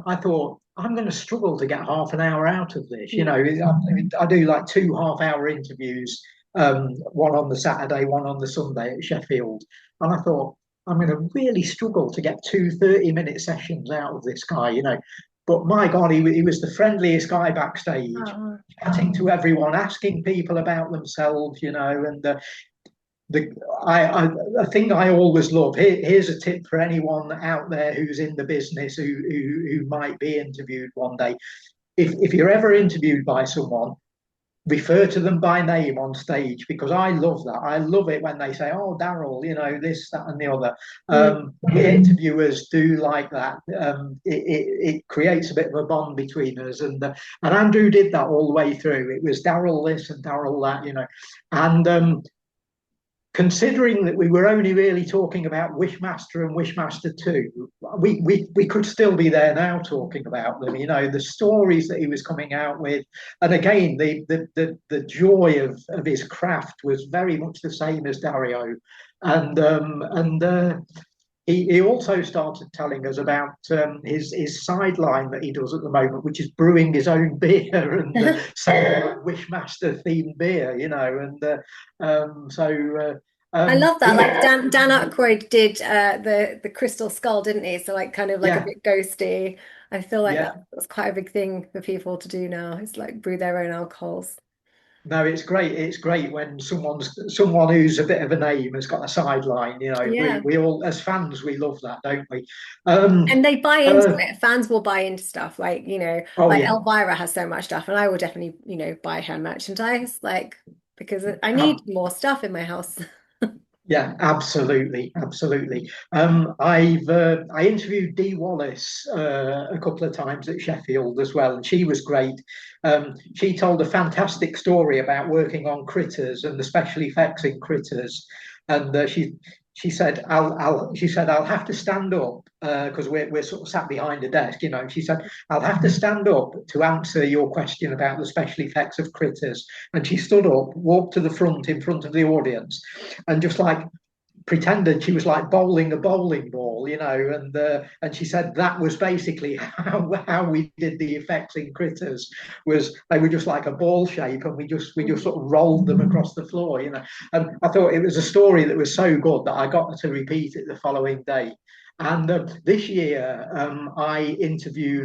I thought, I'm going to struggle to get half an hour out of this. You know, Mm. I do like 2 half-hour interviews, one on the Saturday, one on the Sunday at Sheffield. And I thought, I'm going to really struggle to get 2 30-minute sessions out of this guy, you know. But my God, he was the friendliest guy backstage, Oh. chatting to everyone, asking people about themselves, you know, and the I a thing I always love. Here's a tip for anyone out there who's in the business who might be interviewed one day. If you're ever interviewed by someone, refer to them by name on stage, because I love that. I love it when they say, "Oh, Darrell," you know, this, that, and the other. Mm. The interviewers do like that. It creates a bit of a bond between us, and Andrew did that all the way through. It was Darrell this and Darrell that, you know, and considering that we were only really talking about Wishmaster and Wishmaster 2, we could still be there now talking about them, you know, the stories that he was coming out with. And again, the joy of his craft was very much the same as Dario. And he also started telling us about his sideline that he does at the moment, which is brewing his own beer and selling Wishmaster themed beer, you know, and I love that. he, Like Dan Aykroyd did the Crystal Skull, didn't he? So like kind of like a yeah, bit ghosty. I feel like yeah. that's quite a big thing for people to do now. It's like brew their own alcohols. No, it's great. It's great when someone who's a bit of a name has got a sideline. You know, Yeah. we all as fans we love that, don't we? And Um, they buy into uh, it. Fans will buy into stuff. Like, oh like yeah, Elvira has so much stuff, and I will definitely, buy her merchandise, like because I need ab- more stuff in my house. yeah, absolutely, absolutely. I interviewed Dee Wallace a couple of times at Sheffield as well, and she was great. She told a fantastic story about working on Critters and the special effects in Critters, and she said, I'll have to stand up because we're sort of sat behind a desk, you know. She said, I'll have to stand up to answer your question about the special effects of Critters. And she stood up, walked to the front in front of the audience, and just like pretended she was like bowling a bowling ball, you know, and she said that was basically how we did the effects in Critters, was they were just like a ball shape, and we just Mhm. sort of rolled them across the floor, you know. And I thought it was a story that was so good that I got to repeat it the following day. And this year, I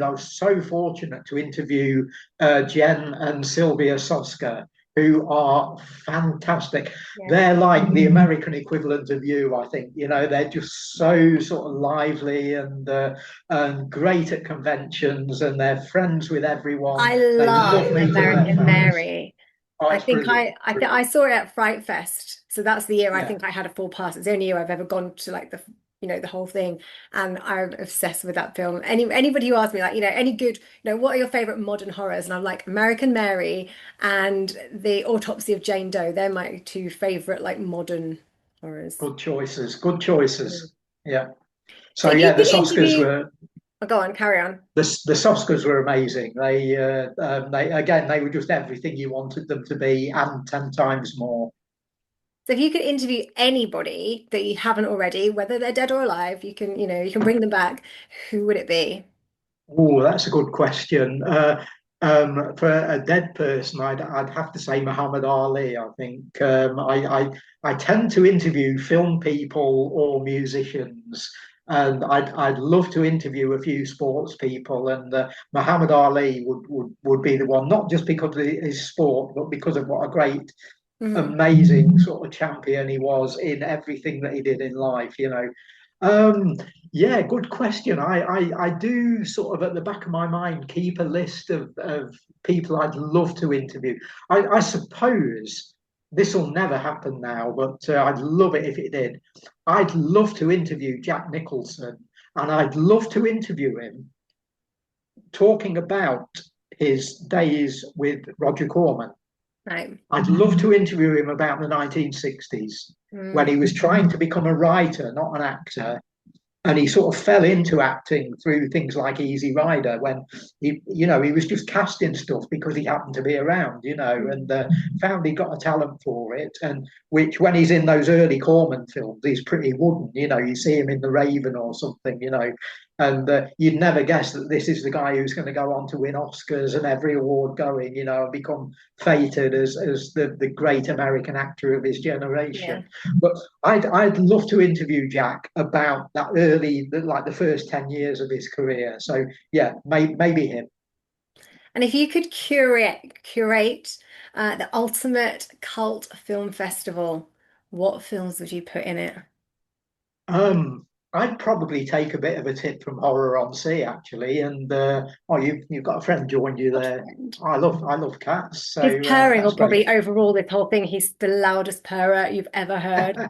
was so fortunate to interview Jen and Sylvia Soska, who are fantastic. Yeah. They're like the American equivalent of you, I think. You know, they're just so sort of lively and great at conventions, and they're friends with everyone. I They love love meeting their American fans. Mary. Oh, I it's think brilliant, I brilliant. saw it at Fright Fest. So that's the year I Yeah. think I had a full pass. It's the only year I've ever gone to like the whole thing. And I'm obsessed with that film. Anybody who asks me like, any good, what are your favorite modern horrors? And I'm like American Mary and The Autopsy of Jane Doe. They're my two favorite like modern horrors. Good choices. Good Mm. choices. Yeah. So So if you yeah, could interview, oh, go on, carry on. The Oscars were amazing. They again they were just everything you wanted them to be and 10 times more. So if you could interview anybody that you haven't already, whether they're dead or alive, you can bring them back. Who would it be? Oh, that's a good question. For a dead person, I'd have to say Muhammad Ali. I think I tend to interview film people or musicians, and I'd love to interview a few sports people. And Muhammad Ali would be the one, not just because of his sport, but because of what a great, Mhm. amazing sort of champion he was in everything that he did in life. You know, um, yeah, good question. I do sort of at the back of my mind keep a list of people I'd love to interview. I suppose this will never happen now, but I'd love it if it did. I'd love to interview Jack Nicholson, and I'd love to interview him talking about his days with Roger Corman. Right. I'd love to interview him about the 1960s when Mm. he was trying to become a writer, not an actor, and he sort of fell into acting through things like Easy Rider when he was just casting stuff because he happened to be around, and Mm. found he got a talent for it. And which, when he's in those early Corman films, he's pretty wooden. You see him in The Raven or something, and you'd never guess that this is the guy who's going to go on to win Oscars and every award going, and become feted as the great American actor of his Yeah. generation. But I'd love to interview Jack about that early, like the first 10 years of his career. So yeah, maybe him. And if you could curate the ultimate cult film festival, what films would you put in it? Um, I'd probably take a bit of a tip from Horror on Sea actually, and oh, you've got a friend joined you Got a there. friend. I love cats, His so purring will that's great. probably overrule this whole thing. He's the loudest purrer you've ever heard.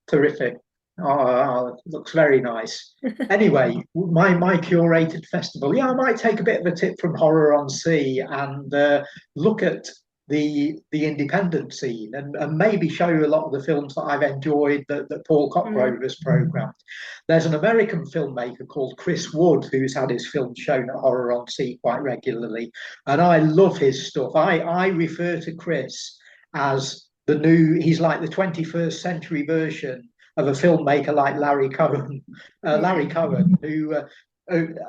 Terrific. Looks very nice. Anyway, my curated festival. Yeah, I might take a bit of a tip from Horror on Sea and look at the independent scene and maybe show you a lot of the films that I've enjoyed that Paul Mm. Cockrove has programmed. There's an American filmmaker called Chris Wood who's had his films shown at Horror on Sea quite regularly, and I love his stuff. I refer to Chris as he's like the 21st century version of a filmmaker like Larry Cohen. Yeah. Larry Cohen,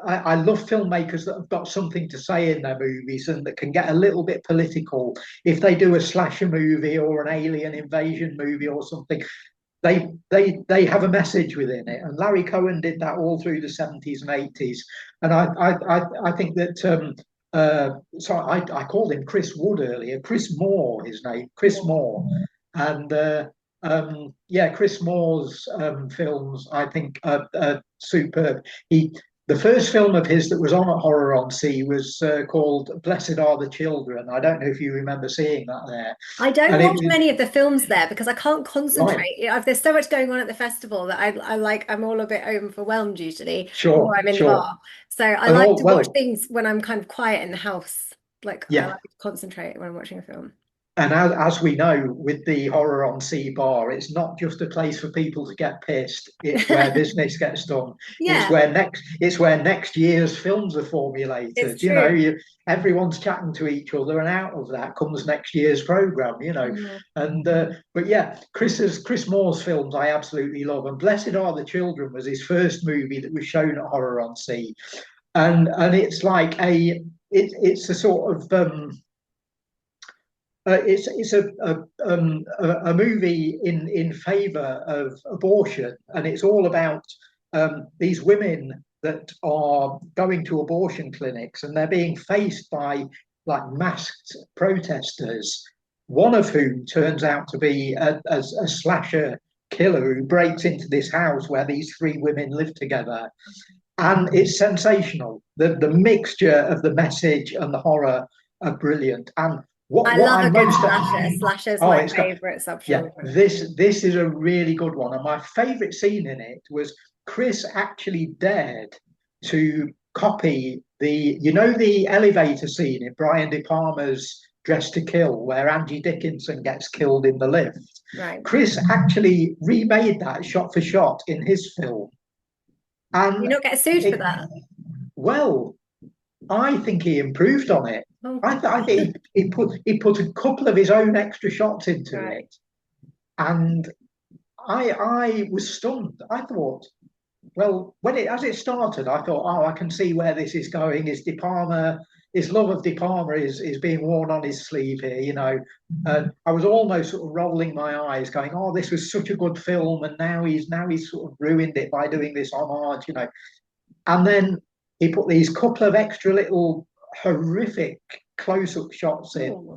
I love filmmakers that have got something to say in their movies and that can get a little bit political. If they do a slasher movie or an alien invasion movie or something, they have a message within it. And Larry Cohen did that all through the 70s and 80s. And I think that so I called him Chris Wood earlier. Chris Moore, his name, Chris Yeah. Moore, and yeah, Chris Moore's films I think are superb. The first film of his that was on at Horror on Sea was called Blessed Are the Children. I don't know if you remember seeing that there, I don't and it watch was many of the films there because I can't right. concentrate. There's so much going on at the festival that I'm all a bit overwhelmed usually, or Sure, I'm in the sure. bar. So I And like all to watch well, things when I'm kind of quiet in the house. Like I yeah. like to concentrate when I'm watching a film. And as we know, with the Horror on Sea bar, it's not just a place for people to get pissed. It's where business gets done. Yeah, It's where next year's films are it's formulated. true. Everyone's chatting to each other, and out of that comes next year's program. Mm. And but yeah, Chris Moore's films I absolutely love. And Blessed Are the Children was his first movie that was shown at Horror on Sea, and it's like it's a sort of it's a movie in favour of abortion, and it's all about these women that are going to abortion clinics, and they're being faced by like masked protesters. One of whom turns out to be a slasher killer who breaks into this house where these three women live together, and it's sensational. The mixture of the message and the horror are brilliant. And I what love a I'm good most slasher. Slasher's oh, my it's got favorite yeah. subgenre. This is a really good one, and my favorite scene in it was Chris actually dared to copy the elevator scene in Brian De Palma's Dress to Kill, where Angie Dickinson gets killed in the lift. Right. Chris actually remade that shot for shot in his film, You and not get sued for it, that? well, I think he improved on it. Oh, I think he put a couple of his own extra shots into right. it, and I was stunned. I thought, well, when it as it started, I thought, oh, I can see where this is going. His love of De Palma is being worn on his sleeve here, And I was almost sort of rolling my eyes, going, oh, this was such a good film, and now he's sort of ruined it by doing this homage. And then he put these couple of extra little horrific close-up shots in, Oh,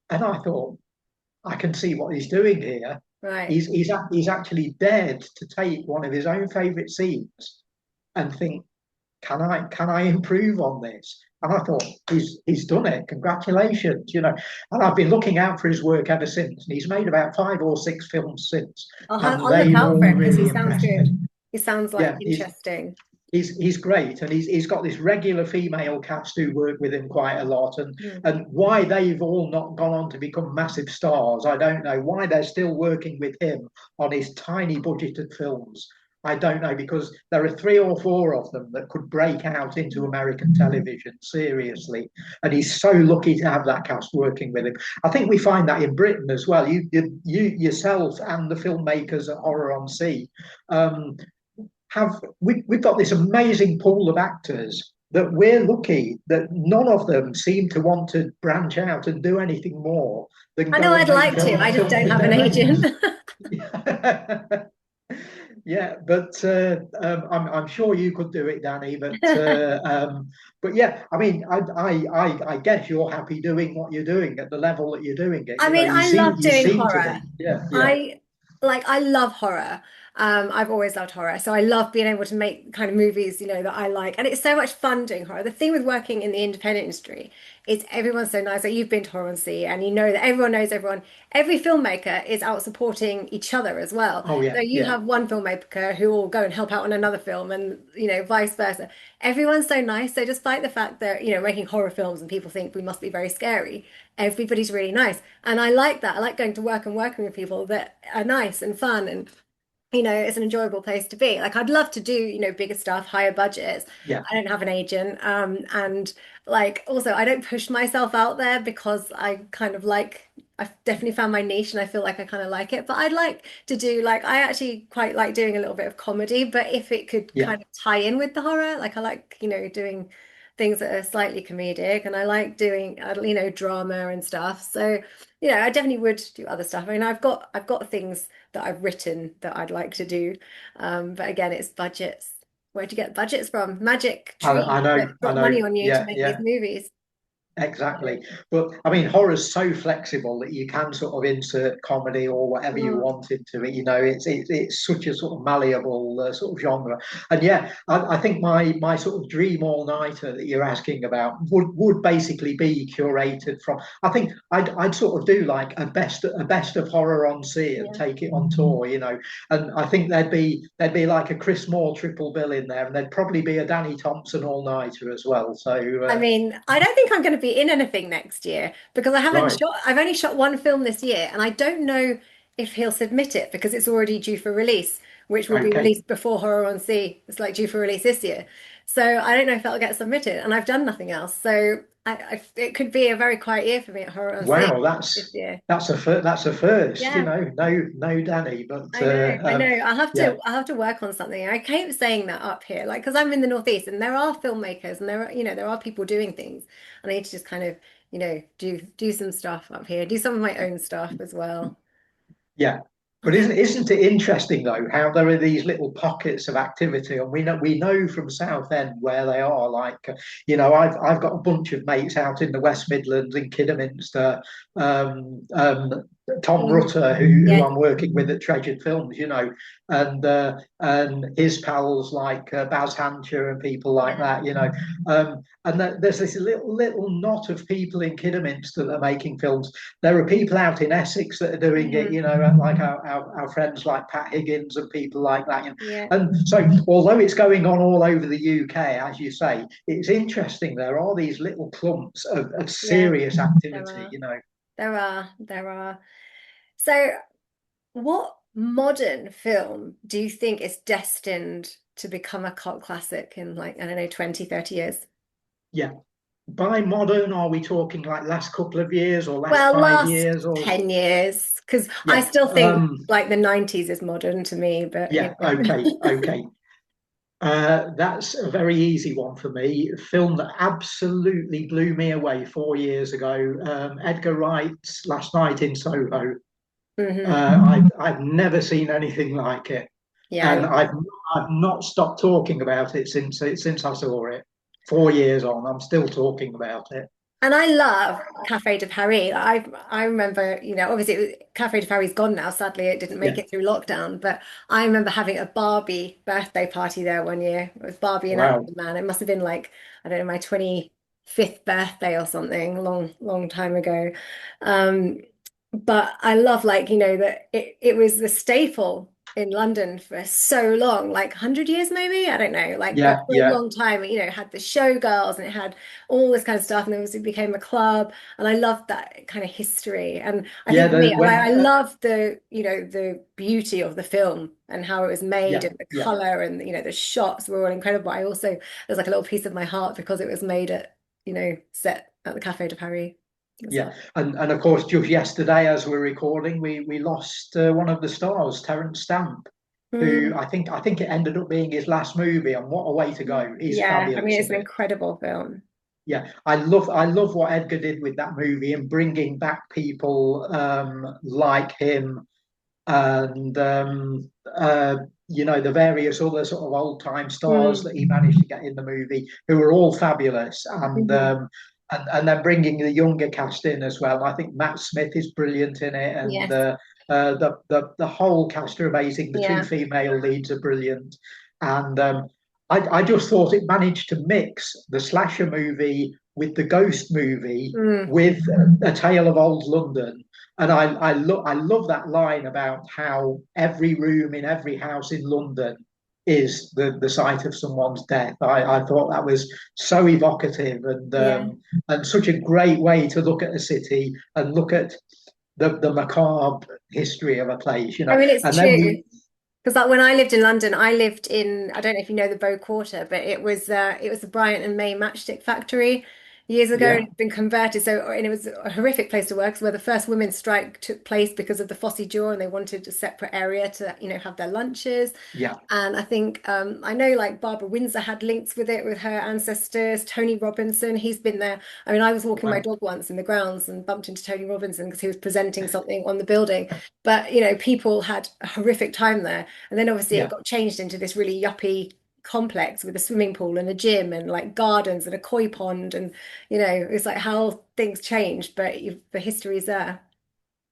and I thought, I can see what he's doing here. right. He's actually dared to take one of his own favourite scenes and think, can I improve on this? And I thought he's done it. Congratulations. And I've been looking out for his work ever since. And he's made about 5 or 6 films since, and I'll look they've out for all him because he really sounds impressed me. good. He sounds like Yeah, he's interesting. he's great, and he's got this regular female cast who work with him quite a lot, Mm. and why they've all not gone on to become massive stars, I don't know. Why they're still working with him on his tiny budgeted films, I don't know, because there are three or four of them that could break out into American television seriously, and he's so lucky to have that cast working with him. I think we find that in Britain as well. You yourself and the filmmakers at Horror on Sea um, we've got this amazing pool of actors that we're lucky that none of them seem to want to branch out and do anything more than I know go and I'd make like to, I just films don't with have an their agent. mates. Yeah, but I'm sure you could do it, Danny. But yeah, I mean, I guess you're happy doing what you're doing at the level that you're doing it. I mean, I love You doing seem to horror. be. Yeah, yeah. I I love horror. I've always loved horror. So I love being able to make kind of movies, that I like. And it's so much fun doing horror. The thing with working in the independent industry is everyone's so nice. Like you've been to Horror and See and you know that everyone knows everyone. Every filmmaker is out supporting each other as well. Oh So yeah, you yeah, have one filmmaker who will go and help out on another film and, vice versa. Everyone's so nice. So despite the fact that, making horror films and people think we must be very scary, everybody's really nice. And I like that. I like going to work and working with people that are nice and fun and it's an enjoyable place to be. Like I'd love to do, bigger stuff, higher budgets. yeah. I don't have an agent. And like also I don't push myself out there because I kind of like I've definitely found my niche and I feel like I kind of like it. But I'd like to do like I actually quite like doing a little bit of comedy, but if it could Yeah. kind of tie in with the horror, like I like, doing things that are slightly comedic and I like doing drama and stuff. So, I definitely would do other stuff. I mean, I've got things that I've written that I'd like to do. But again, it's budgets. Where'd you get budgets from? Magic I tree know, that I drop know. money on you to Yeah, make these yeah. movies. Exactly. But I mean, horror's so flexible that you can sort of insert comedy or whatever you Mm, want into it. It's such a sort of malleable sort of genre. And yeah, I think my sort of dream all-nighter that you're asking about would basically be curated from. I think I'd sort of do like a best of horror on sea and yeah. take it on tour. And I think there'd be like a Chris Moore triple bill in there, and there'd probably be a Danny Thompson all-nighter as well. So I mean, I don't think I'm going to be in anything next year because right. I've only shot one film this year and I don't know if he'll submit it because it's already due for release, which will be Okay. released before Horror on Sea. It's like due for release this year. So I don't know if that'll get submitted and I've done nothing else. So it could be a very quiet year for me at Horror on Sea Wow, this year. that's a first. Yeah. No, Danny, but I know. yeah, I'll have to work on something. I keep saying that up here, like because I'm in the Northeast and there are filmmakers and there are people doing things. And I need to just kind of, do some stuff up here, do some of my own stuff as well. yeah. But Yeah. isn't it interesting though how there are these little pockets of activity, and we know from Southend where they are. Like, I've got a bunch of mates out in the West Midlands in Kidderminster. Tom Mm. Rutter, who Yeah. I'm working with at Treasured Films, and his pals like Baz Hancher and people like Yeah. that. And there's this little knot of people in Kidderminster that are making films. There are people out in Essex that are doing it, Mhm. like our friends like Pat Higgins and people like that. Yeah. And so, although it's going on all over the UK, as you say, it's interesting. There are these little clumps of Yeah. serious There activity, are. There are. So what modern film do you think is destined to become a cult classic in like, I don't know, 20, 30 years? Yeah. By modern, are we talking like last couple of years or last Well, five last years or 10 years, because I yeah. still think like the 90s is modern to me, but Yeah, okay, okay. That's a very easy one for me. A film that absolutely blew me away 4 years ago. Edgar Wright's Last Night in Soho. hmm I've never seen anything like it, Yeah, I and love I've it. I've not stopped talking about it since I saw it. 4 years on, I'm still talking about it. And I love Cafe de Paris. I remember, obviously Cafe de Paris is gone now. Sadly, it didn't make Yeah. it through lockdown. But I remember having a Barbie birthday party there one year. It was Barbie and Wow. Aquaman. It must have been like, I don't know, my 25th birthday or something, long, long time ago. Um, but I love like, that it was the staple in London for so long, like 100 years maybe, I don't know, like but Yeah, for a yeah, long time, it had the showgirls and it had all this kind of stuff, and then it became a club, and I loved that kind of history. And I yeah. think for The me, like when I love the beauty of the film and how it was made Yeah, and the yeah, color and the shots were all incredible. I also there's like a little piece of my heart because it was made at set at the Café de Paris as yeah. well. And of course, just yesterday, as we're recording, we lost one of the stars, Terence Stamp, who Mm. I think it ended up being his last movie. And what a way to go! He's Yeah, I mean fabulous it's in an it. incredible film. Yeah, I love what Edgar did with that movie and bringing back people like him and the various other sort of old time stars Mm. that he managed to get in the movie, who were all fabulous, and Mhm. then bringing the younger cast in as well. I think Matt Smith is brilliant in it, and Yes. the whole cast are amazing. The two Yeah. female leads are brilliant, and I just thought it managed to mix the slasher movie with the ghost movie Mm. with a tale of old London. And I love that line about how every room in every house in London is the site of someone's death. I thought that was so evocative Yeah. and such a great way to look at a city and look at the macabre history of a place, I mean, it's And then true. we Because like when I lived in London, I lived in, I don't know if you know the Bow Quarter, but it was the Bryant and May matchstick factory years ago, and yeah, it's been converted. So and it was a horrific place to work, 'cause where the first women's strike took place because of the Fosse Jaw, and they wanted a separate area to have their lunches. yeah, And I think I know like Barbara Windsor had links with it with her ancestors. Tony Robinson, he's been there. I mean, I was walking my wow, dog once in the grounds and bumped into Tony Robinson because he was presenting something on the building. But people had a horrific time there. And then obviously it yeah. got changed into this really yuppie complex with a swimming pool and a gym and like gardens and a koi pond. And it's like how things changed, but the history is there.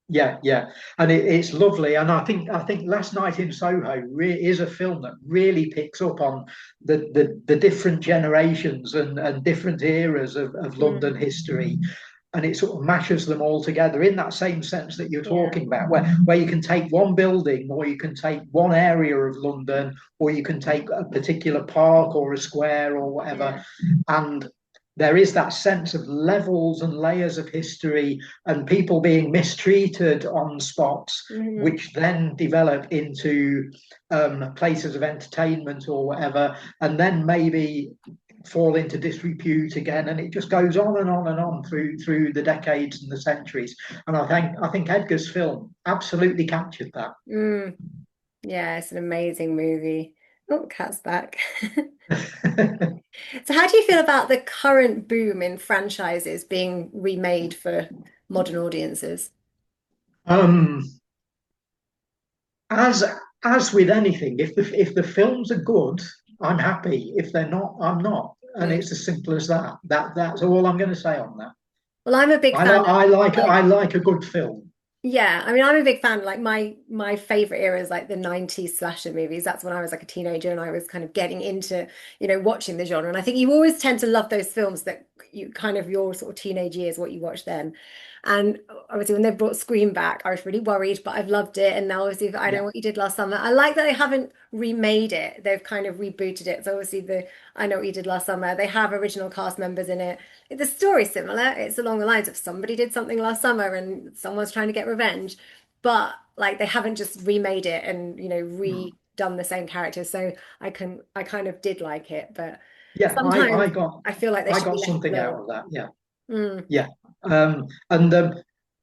Yeah, yeah, and it's lovely. And I think Last Night in Soho is a film that really picks up on the different generations and different eras of London Mm, history, and it sort of mashes them all together in that same sense that you're yeah, talking about, where you can take one building, or you can take one area of London, or you can take a particular park or a square or whatever, yeah. and there is that sense of levels and layers of history and people being mistreated on spots, Hmm. which then develop into places of entertainment or whatever, and then maybe fall into disrepute again, and it just goes on and on and on through the decades and the centuries. And I think Edgar's film absolutely captured Mm, yeah, it's an amazing movie. Oh, cat's back. that. So how do you feel about the current boom in franchises being remade for modern audiences? um, as as with anything, if the films are good, I'm happy. If they're not, I'm not, and Mm. it's as simple as that. That's all I'm going to say on that. Well, I'm a big I fan like of I like like I like a good film. yeah, I mean, I'm a big fan. Like my favorite era is like the 90s slasher movies. That's when I was like a teenager and I was kind of getting into, watching the genre. And I think you always tend to love those films that you kind of your sort of teenage years, what you watch then. And obviously when they brought Scream back, I was really worried, but I've loved it. And now obviously I Know Yeah. What You Did Last Summer. I like that they haven't remade it. They've kind of rebooted it. So obviously the I Know What You Did Last Summer, they have original cast members in it. The story's similar. It's along the lines of somebody did something last summer and someone's trying to get revenge, but like they haven't just remade it and Mm. redone the same characters. So I kind of did like it, but Yeah, I sometimes got I feel like they I should be got left something out alone. of that. Yeah, Mm, yeah. And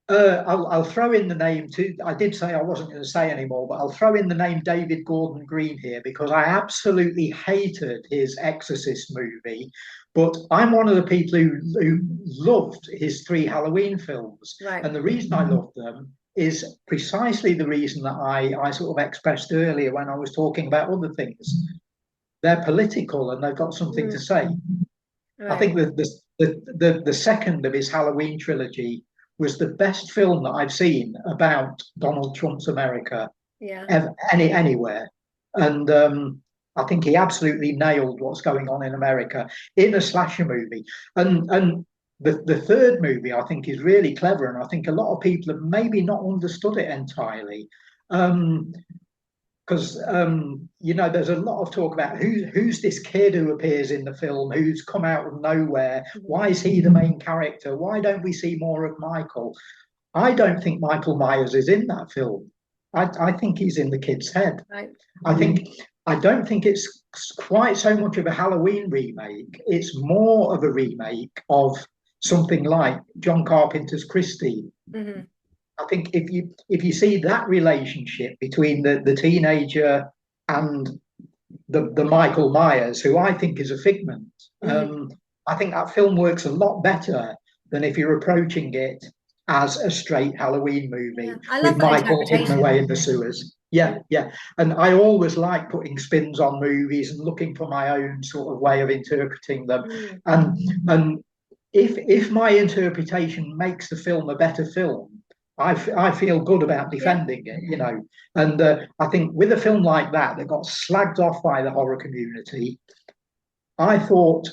I'll throw in the name too. I did say I wasn't going to say anymore, but I'll throw in the name David Gordon Green here because I absolutely hated his Exorcist movie. But I'm one of the people who loved his three Halloween films. right. And the reason I loved them is precisely the reason that I sort of expressed earlier when I was talking about other things. They're political and they've got something to Mm, say. I right. think the second of his Halloween trilogy was the best film that I've seen about Donald Trump's America Yeah. anywhere, and I think he absolutely nailed what's going on in America in a slasher movie. And the third movie I think is really clever, and I think a lot of people have maybe not understood it entirely. Um, because you know, there's a lot of talk about who's this kid who appears in the film, who's come out of nowhere. Mhm. Why is he the main character? Why don't we see more of Michael? I don't think Michael Myers is in that film. I think he's in the kid's head. Right. I think I don't think it's quite so much of a Halloween remake. It's more of a remake of something like John Carpenter's Christie. Hmm. I think if you see that relationship between the teenager and the Michael Myers, who I think is a figment, Hmm. I think that film works a lot better than if you're approaching it as a straight Halloween Yeah, movie I with love that Michael hidden interpretation. away in the sewers. Yeah. Yeah, yeah. And I always like putting spins on movies and looking for my own sort of way of interpreting them. Mm. And if my interpretation makes the film a better film, I feel good about Yeah. defending it, you know. And I think with a film like that that got slagged off by the horror community, I thought,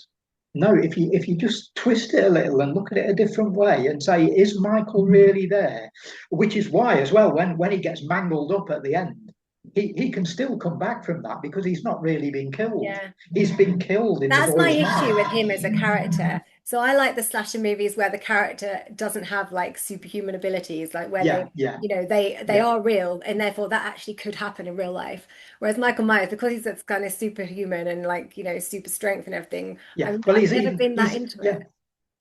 no, if you just twist it a little and look at it a different way and say, is Michael really there? Which is why, as well, when he gets mangled up at the end, he can still come back from that because he's not really been killed. Yeah. He's been killed in the That's my boy's issue with him mind. as a character. So I like the slasher movies where the character doesn't have like superhuman abilities, like where Yeah, yeah, they yeah, are real and therefore that actually could happen in real life. Whereas Michael Myers, because he's this kind of superhuman and like, super strength and everything, yeah. I've Well, I've never been that he's into yeah, it.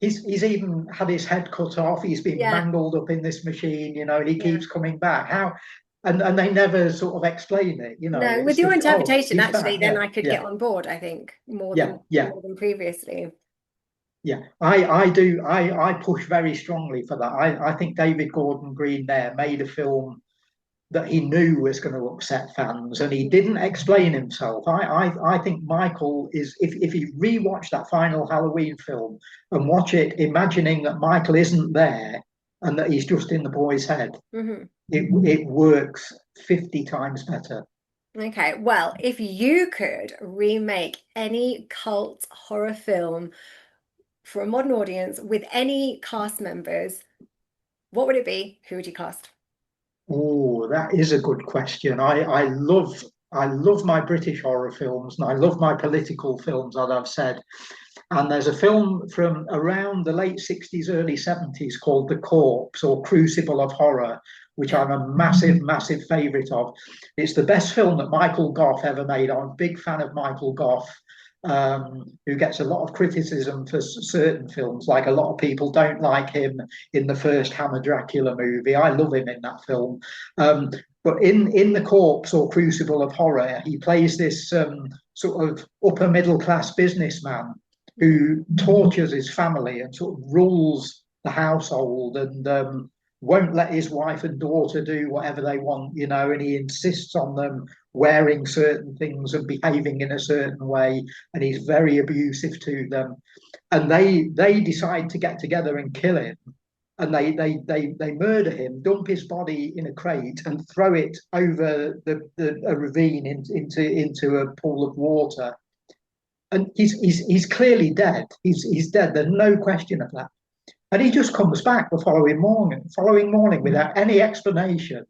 he's even had his head cut off. He's been Yeah, mangled up in this machine, you know, and he yeah. keeps coming back. How? And they never sort of explain it, you know. No, with It's your just, oh, interpretation, he's actually, back. then Yeah, I could get yeah, on board, I think, yeah, yeah, more than previously. yeah. I do. I push very strongly for that. I think David Gordon Green there made a film that he knew was going to upset fans, and he didn't explain himself. I think Michael is. If you rewatch that final Halloween film and watch it, imagining that Michael isn't there and that he's just in the boy's head, Hmm. it works 50 times better. Okay, well, if you could remake any cult horror film for a modern audience with any cast members, what would it be? Who would you cast? Oh, that is a good question. I love my British horror films and I love my political films, as I've said. And there's a film from around the late 60s, early 70s called The Corpse or Crucible of Horror, which Yeah. I'm a massive favourite of. It's the best film that Michael Gough ever made. I'm a big fan of Michael Gough, who gets a lot of criticism for certain films. Like a lot of people don't like him in the first Hammer Dracula movie. I love him in that film. But in The Corpse or Crucible of Horror, he plays this sort of upper middle class businessman Mhm. who tortures his family and sort of rules the household and won't let his wife and daughter do whatever they want, you know, and he insists on them wearing certain things and behaving in a certain way, and he's very abusive to them. And they decide to get together and kill him. And they murder him, dump his body in a crate, and throw it over a ravine into a pool of water, and he's clearly dead. He's dead. There's no question of that. And he just comes back the following morning without any explanation.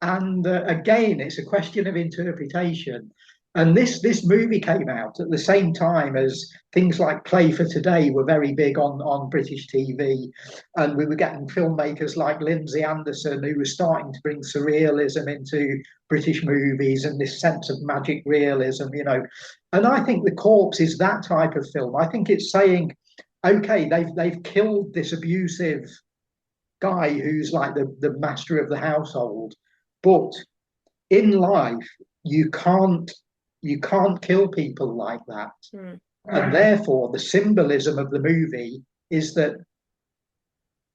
And again, it's a question of interpretation. And this movie came out at the same time as things like Play for Today were very big on British TV. And we were getting filmmakers like Lindsay Anderson, who was starting to bring surrealism into British movies and this sense of magic realism, you know. And I think The Corpse is that type of film. I think it's saying, okay, they've killed this abusive guy who's like the master of the household, but in life you can't kill people like that. Mm. And therefore the symbolism of the movie is that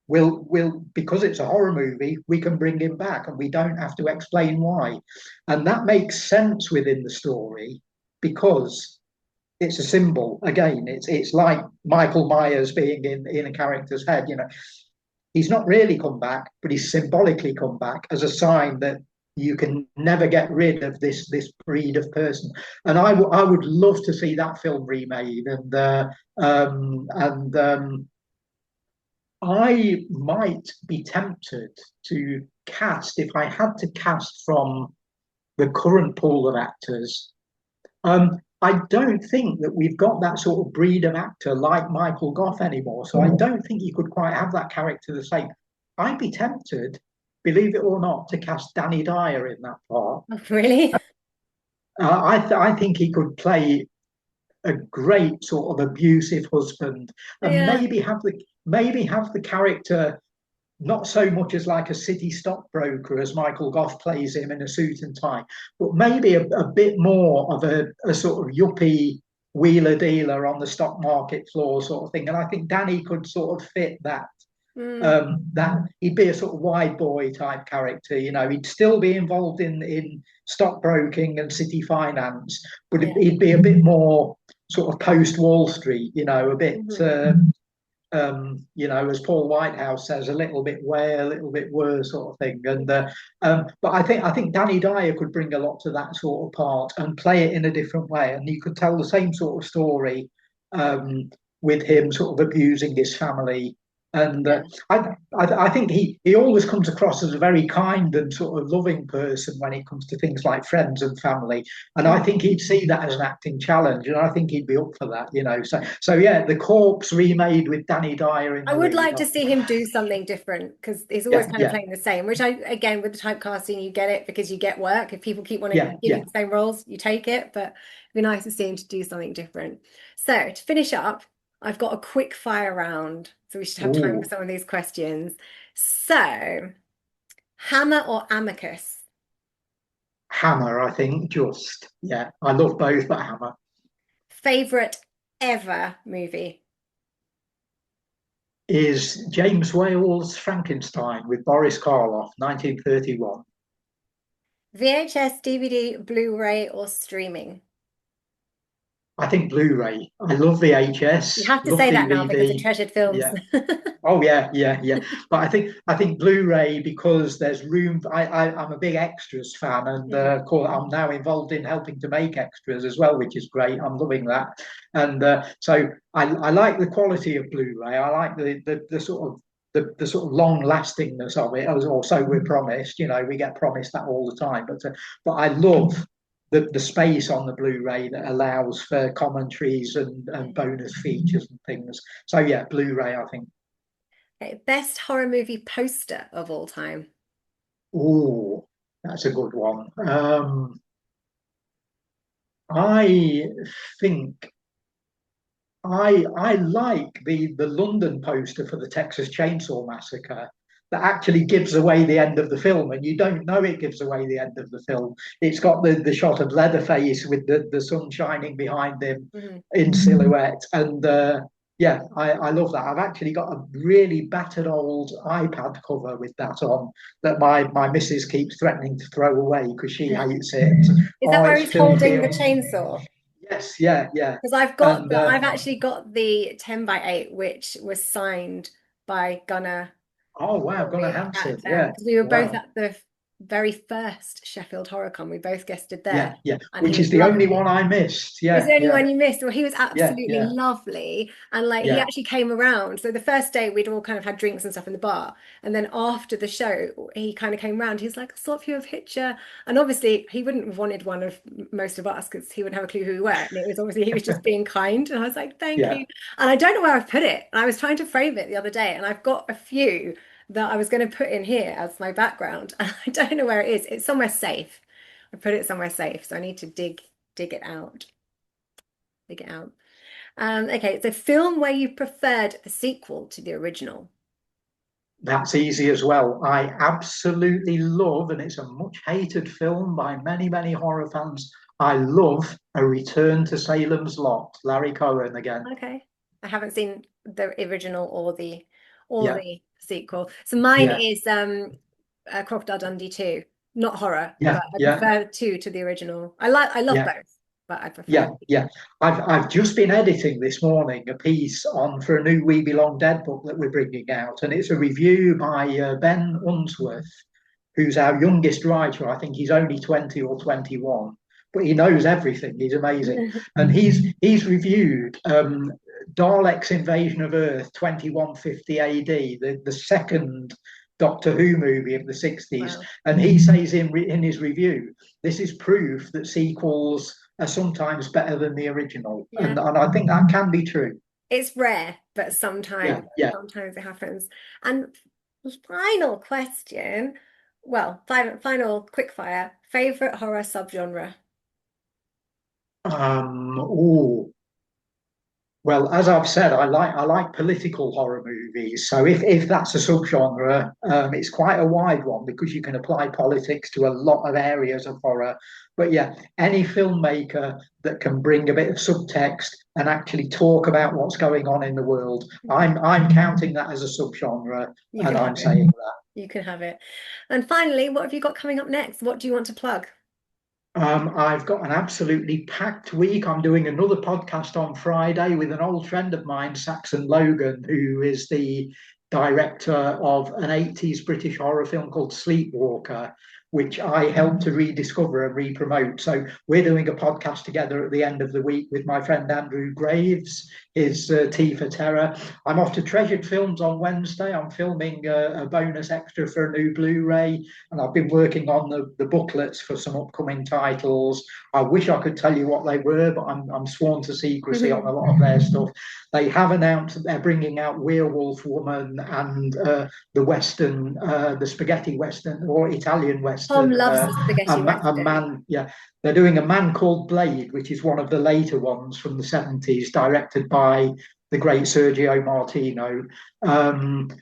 we'll because it's a horror movie, we can bring him back and we don't have to explain why. And that makes sense within the story because it's a symbol. Again, it's like Michael Myers being in a character's head, you know. He's not really come back, but he's symbolically come back as a sign that you can never get rid of this breed of person. And I would love to see that film remade. And I might be tempted to cast, if I had to cast from the current pool of actors, I don't think that we've got that sort of breed of actor like Michael Gough anymore. So I don't think you could quite have that character the same. I'd be tempted, believe it or not, to cast Danny Dyer in that part. Oh, really? I think he could play a great sort of abusive husband, and Yeah. maybe have the character not so much as like a city stockbroker as Michael Gough plays him in a suit and tie, but maybe a bit more of a sort of yuppie wheeler dealer on the stock market floor sort of thing. And I think Danny could sort of fit that. Mm, That he'd be a sort of wide boy type character, he'd still be involved in stockbroking and city finance, but yeah. he'd be a bit more sort of post Wall Street, a bit Mhm. as Paul Whitehouse says, a little bit way, a little bit worse sort of thing. But I think Danny Dyer could bring a lot to that sort of part and play it in a different way, and you could tell the same sort of story um, with him sort of abusing his family. And Yeah. I think he always comes across as a very kind and sort of loving person when it comes to things like friends and family. And I Mm. think he'd see that as an acting challenge, and I think he'd be up for that. So yeah, The Corpse remade with Danny Dyer in I the would lead. like to see him do something different because he's always Yeah, kind of yeah, playing the same, which I, again, with the typecasting, you get it because you get work. If people keep wanting to yeah, give you yeah. the same roles, you take it, but it'd be nice to see him to do something different. So to finish up, I've got a quick fire round, so we should have time for Ooh, some of these questions. So, hammer or amicus? Hammer, I think. Just yeah, I love both, but Hammer Favorite ever movie? is James Whale's Frankenstein with Boris Karloff, 1931. VHS, DVD, Blu-ray, or streaming? I think Blu-ray. I love You VHS, have to love say that now because of DVD. treasured films. Yeah. Oh yeah, yeah, yeah. But I think Blu-ray because there's room. I'm a big extras fan, and Mhm. I'm now involved in helping to make extras as well, which is great. I'm loving that, and so I like the quality of Blu-ray. I like the sort of the sort of long lastingness of it. As also we're promised, we get promised that all the time. But I love the space on the Blu-ray that allows for commentaries and bonus features and things. So yeah, Blu-ray, I think. Okay, best horror movie poster of all time. Oh, that's a good one. I think I like the London poster for the Texas Chainsaw Massacre that actually gives away the end of the film, and you don't know it gives away the end of the film. It's got the shot of Leatherface with the sun shining behind him Mhm. in silhouette, and yeah, I love that. I've actually got a really battered old iPad cover with that on that my missus keeps threatening to throw away because she hates it. Is that Oh, where it's he's filthy. holding the chainsaw? Yes, yeah, yeah. Because And I've actually got the 10 by 8, which was signed by Gunnar oh wow, for Gunnar me Hansen. at Yeah, because we were both wow. at the very first Sheffield HorrorCon. We both guested there, Yeah, yeah. and he Which was is the only one lovely. I missed. It's Yeah, the only yeah, one you missed. Well, he was yeah, absolutely yeah, lovely. And like he yeah, actually came around. So the first day we'd all kind of had drinks and stuff in the bar. And then after the show, he kind of came around. He's like, I saw you a picture. And obviously he wouldn't have wanted one of most of us because he wouldn't have a clue who we were. And it was obviously he was just being kind. And I was like, thank yeah. you. And I don't know where I've put it. And I was trying to frame it the other day. And I've got a few that I was going to put in here as my background. And I don't know where it is. It's somewhere safe. I put it somewhere safe. So I need to dig it out. Dig it out. Okay, it's a film where you preferred the sequel to the original. That's easy as well. I absolutely love, and it's a much hated film by many, many horror fans. I love A Return to Salem's Lot, Larry Cohen again. Okay. I haven't seen the original or Yeah, the sequel. So mine yeah, is Crocodile Dundee 2. Not horror, yeah, but I yeah, prefer 2 to the original. I love yeah. both, but I prefer Yeah, yeah. I've just been editing this morning a piece on for a new We Belong Dead book that we're bringing out, and it's a review by Ben Unsworth, who's our youngest writer. I think he's only 20 or 21, but he knows everything. He's amazing, and he's reviewed Dalek's Invasion of Earth 2150 AD, the second Doctor Who movie of the 60s. Wow. And he says in his review, this is proof that sequels are sometimes better than the original. Yeah. And I think that can be true. It's rare, but Yeah, sometimes yeah. sometimes it happens. And final question, well, final quick fire, favorite horror subgenre. Oh, well, as I've said, I like political horror movies. So if that's a subgenre, it's quite a wide one because you can apply politics to a lot of areas of horror. But yeah, any filmmaker that can bring a bit of subtext and actually talk about what's going on in the world, I'm counting that as a subgenre, You and can I'm have it. saying that. You can have it. And finally, what have you got coming up next? What do you want to plug? I've got an absolutely packed week. I'm doing another podcast on Friday with an old friend of mine, Saxon Logan, who is the director of an 80s British horror film called Sleepwalker, which I helped to rediscover and re-promote. So we're doing a podcast together at the end of the week with my friend Andrew Graves, his T for Terror. I'm off to Treasured Films on Wednesday. I'm filming a bonus extra for a new Blu-ray, and I've been working on the booklets for some upcoming titles. I wish I could tell you what they were, but I'm sworn to secrecy on a lot of their stuff. They have announced that they're bringing out Werewolf Woman and the spaghetti Western or Italian Tom Western, loves the spaghetti a western. man, yeah. They're doing A Man Called Blade, which is one of the later ones from the 70s, directed by the great Sergio Martino.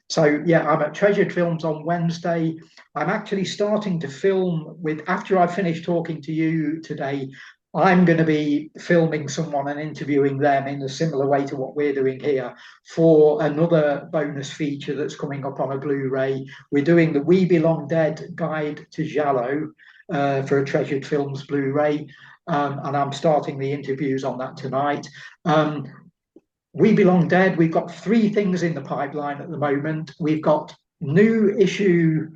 So yeah, I'm at Treasured Films on Wednesday. I'm actually starting to film after I finish talking to you today. I'm going to be filming someone and interviewing them in a similar way to what we're doing here for another bonus feature that's coming up on a Blu-ray. We're doing the We Belong Dead Guide to Giallo for a Treasured Films Blu-ray, and I'm starting the interviews on that tonight. We Belong Dead, we've got three things in the pipeline at the moment. We've got new issue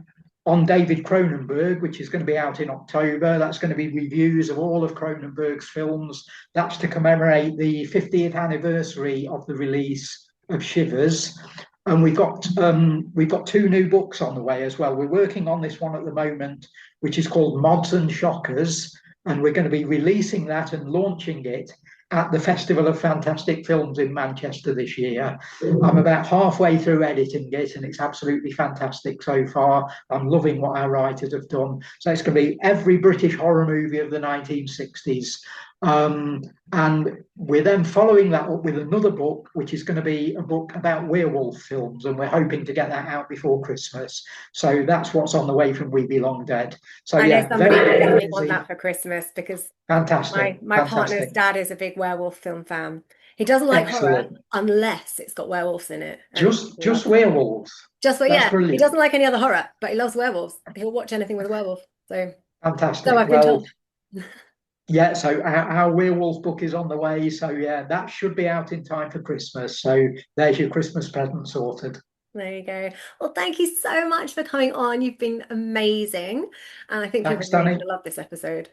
on David Cronenberg, which is going to be out in October. That's going to be reviews of all of Cronenberg's films. That's to commemorate the 50th anniversary of the release of Shivers. And we've got two new books on the way as well. We're working on this one at the moment, which is called Mods and Shockers, and we're going to be releasing that and launching it at the Festival of Fantastic Films in Manchester this year. I'm about halfway through editing it, and it's absolutely fantastic so far. I'm loving what our writers have done. So it's going to be every British horror movie of the 1960s. And we're then following that up with another book, which is going to be a book about werewolf films, and we're hoping to get that out before Christmas. So that's what's on the way from We Belong Dead. So I know yeah, somebody very, would very definitely want busy. that for Christmas because Fantastic, my partner's fantastic, dad is a big werewolf film fan. He doesn't like horror excellent. unless it's got werewolves in it, and Just he just loves it. werewolves. Just what, That's yeah, he brilliant. doesn't like any other horror, but he loves werewolves. He'll watch anything with a werewolf. So Fantastic. I've been Well, told. yeah, so our werewolf book is on the way. So yeah, that should be out in time for Christmas. So there's your Christmas present sorted. There you go. Well, thank you so much for coming on. You've been amazing. And I think people Thanks, are really Danny. going to love this episode.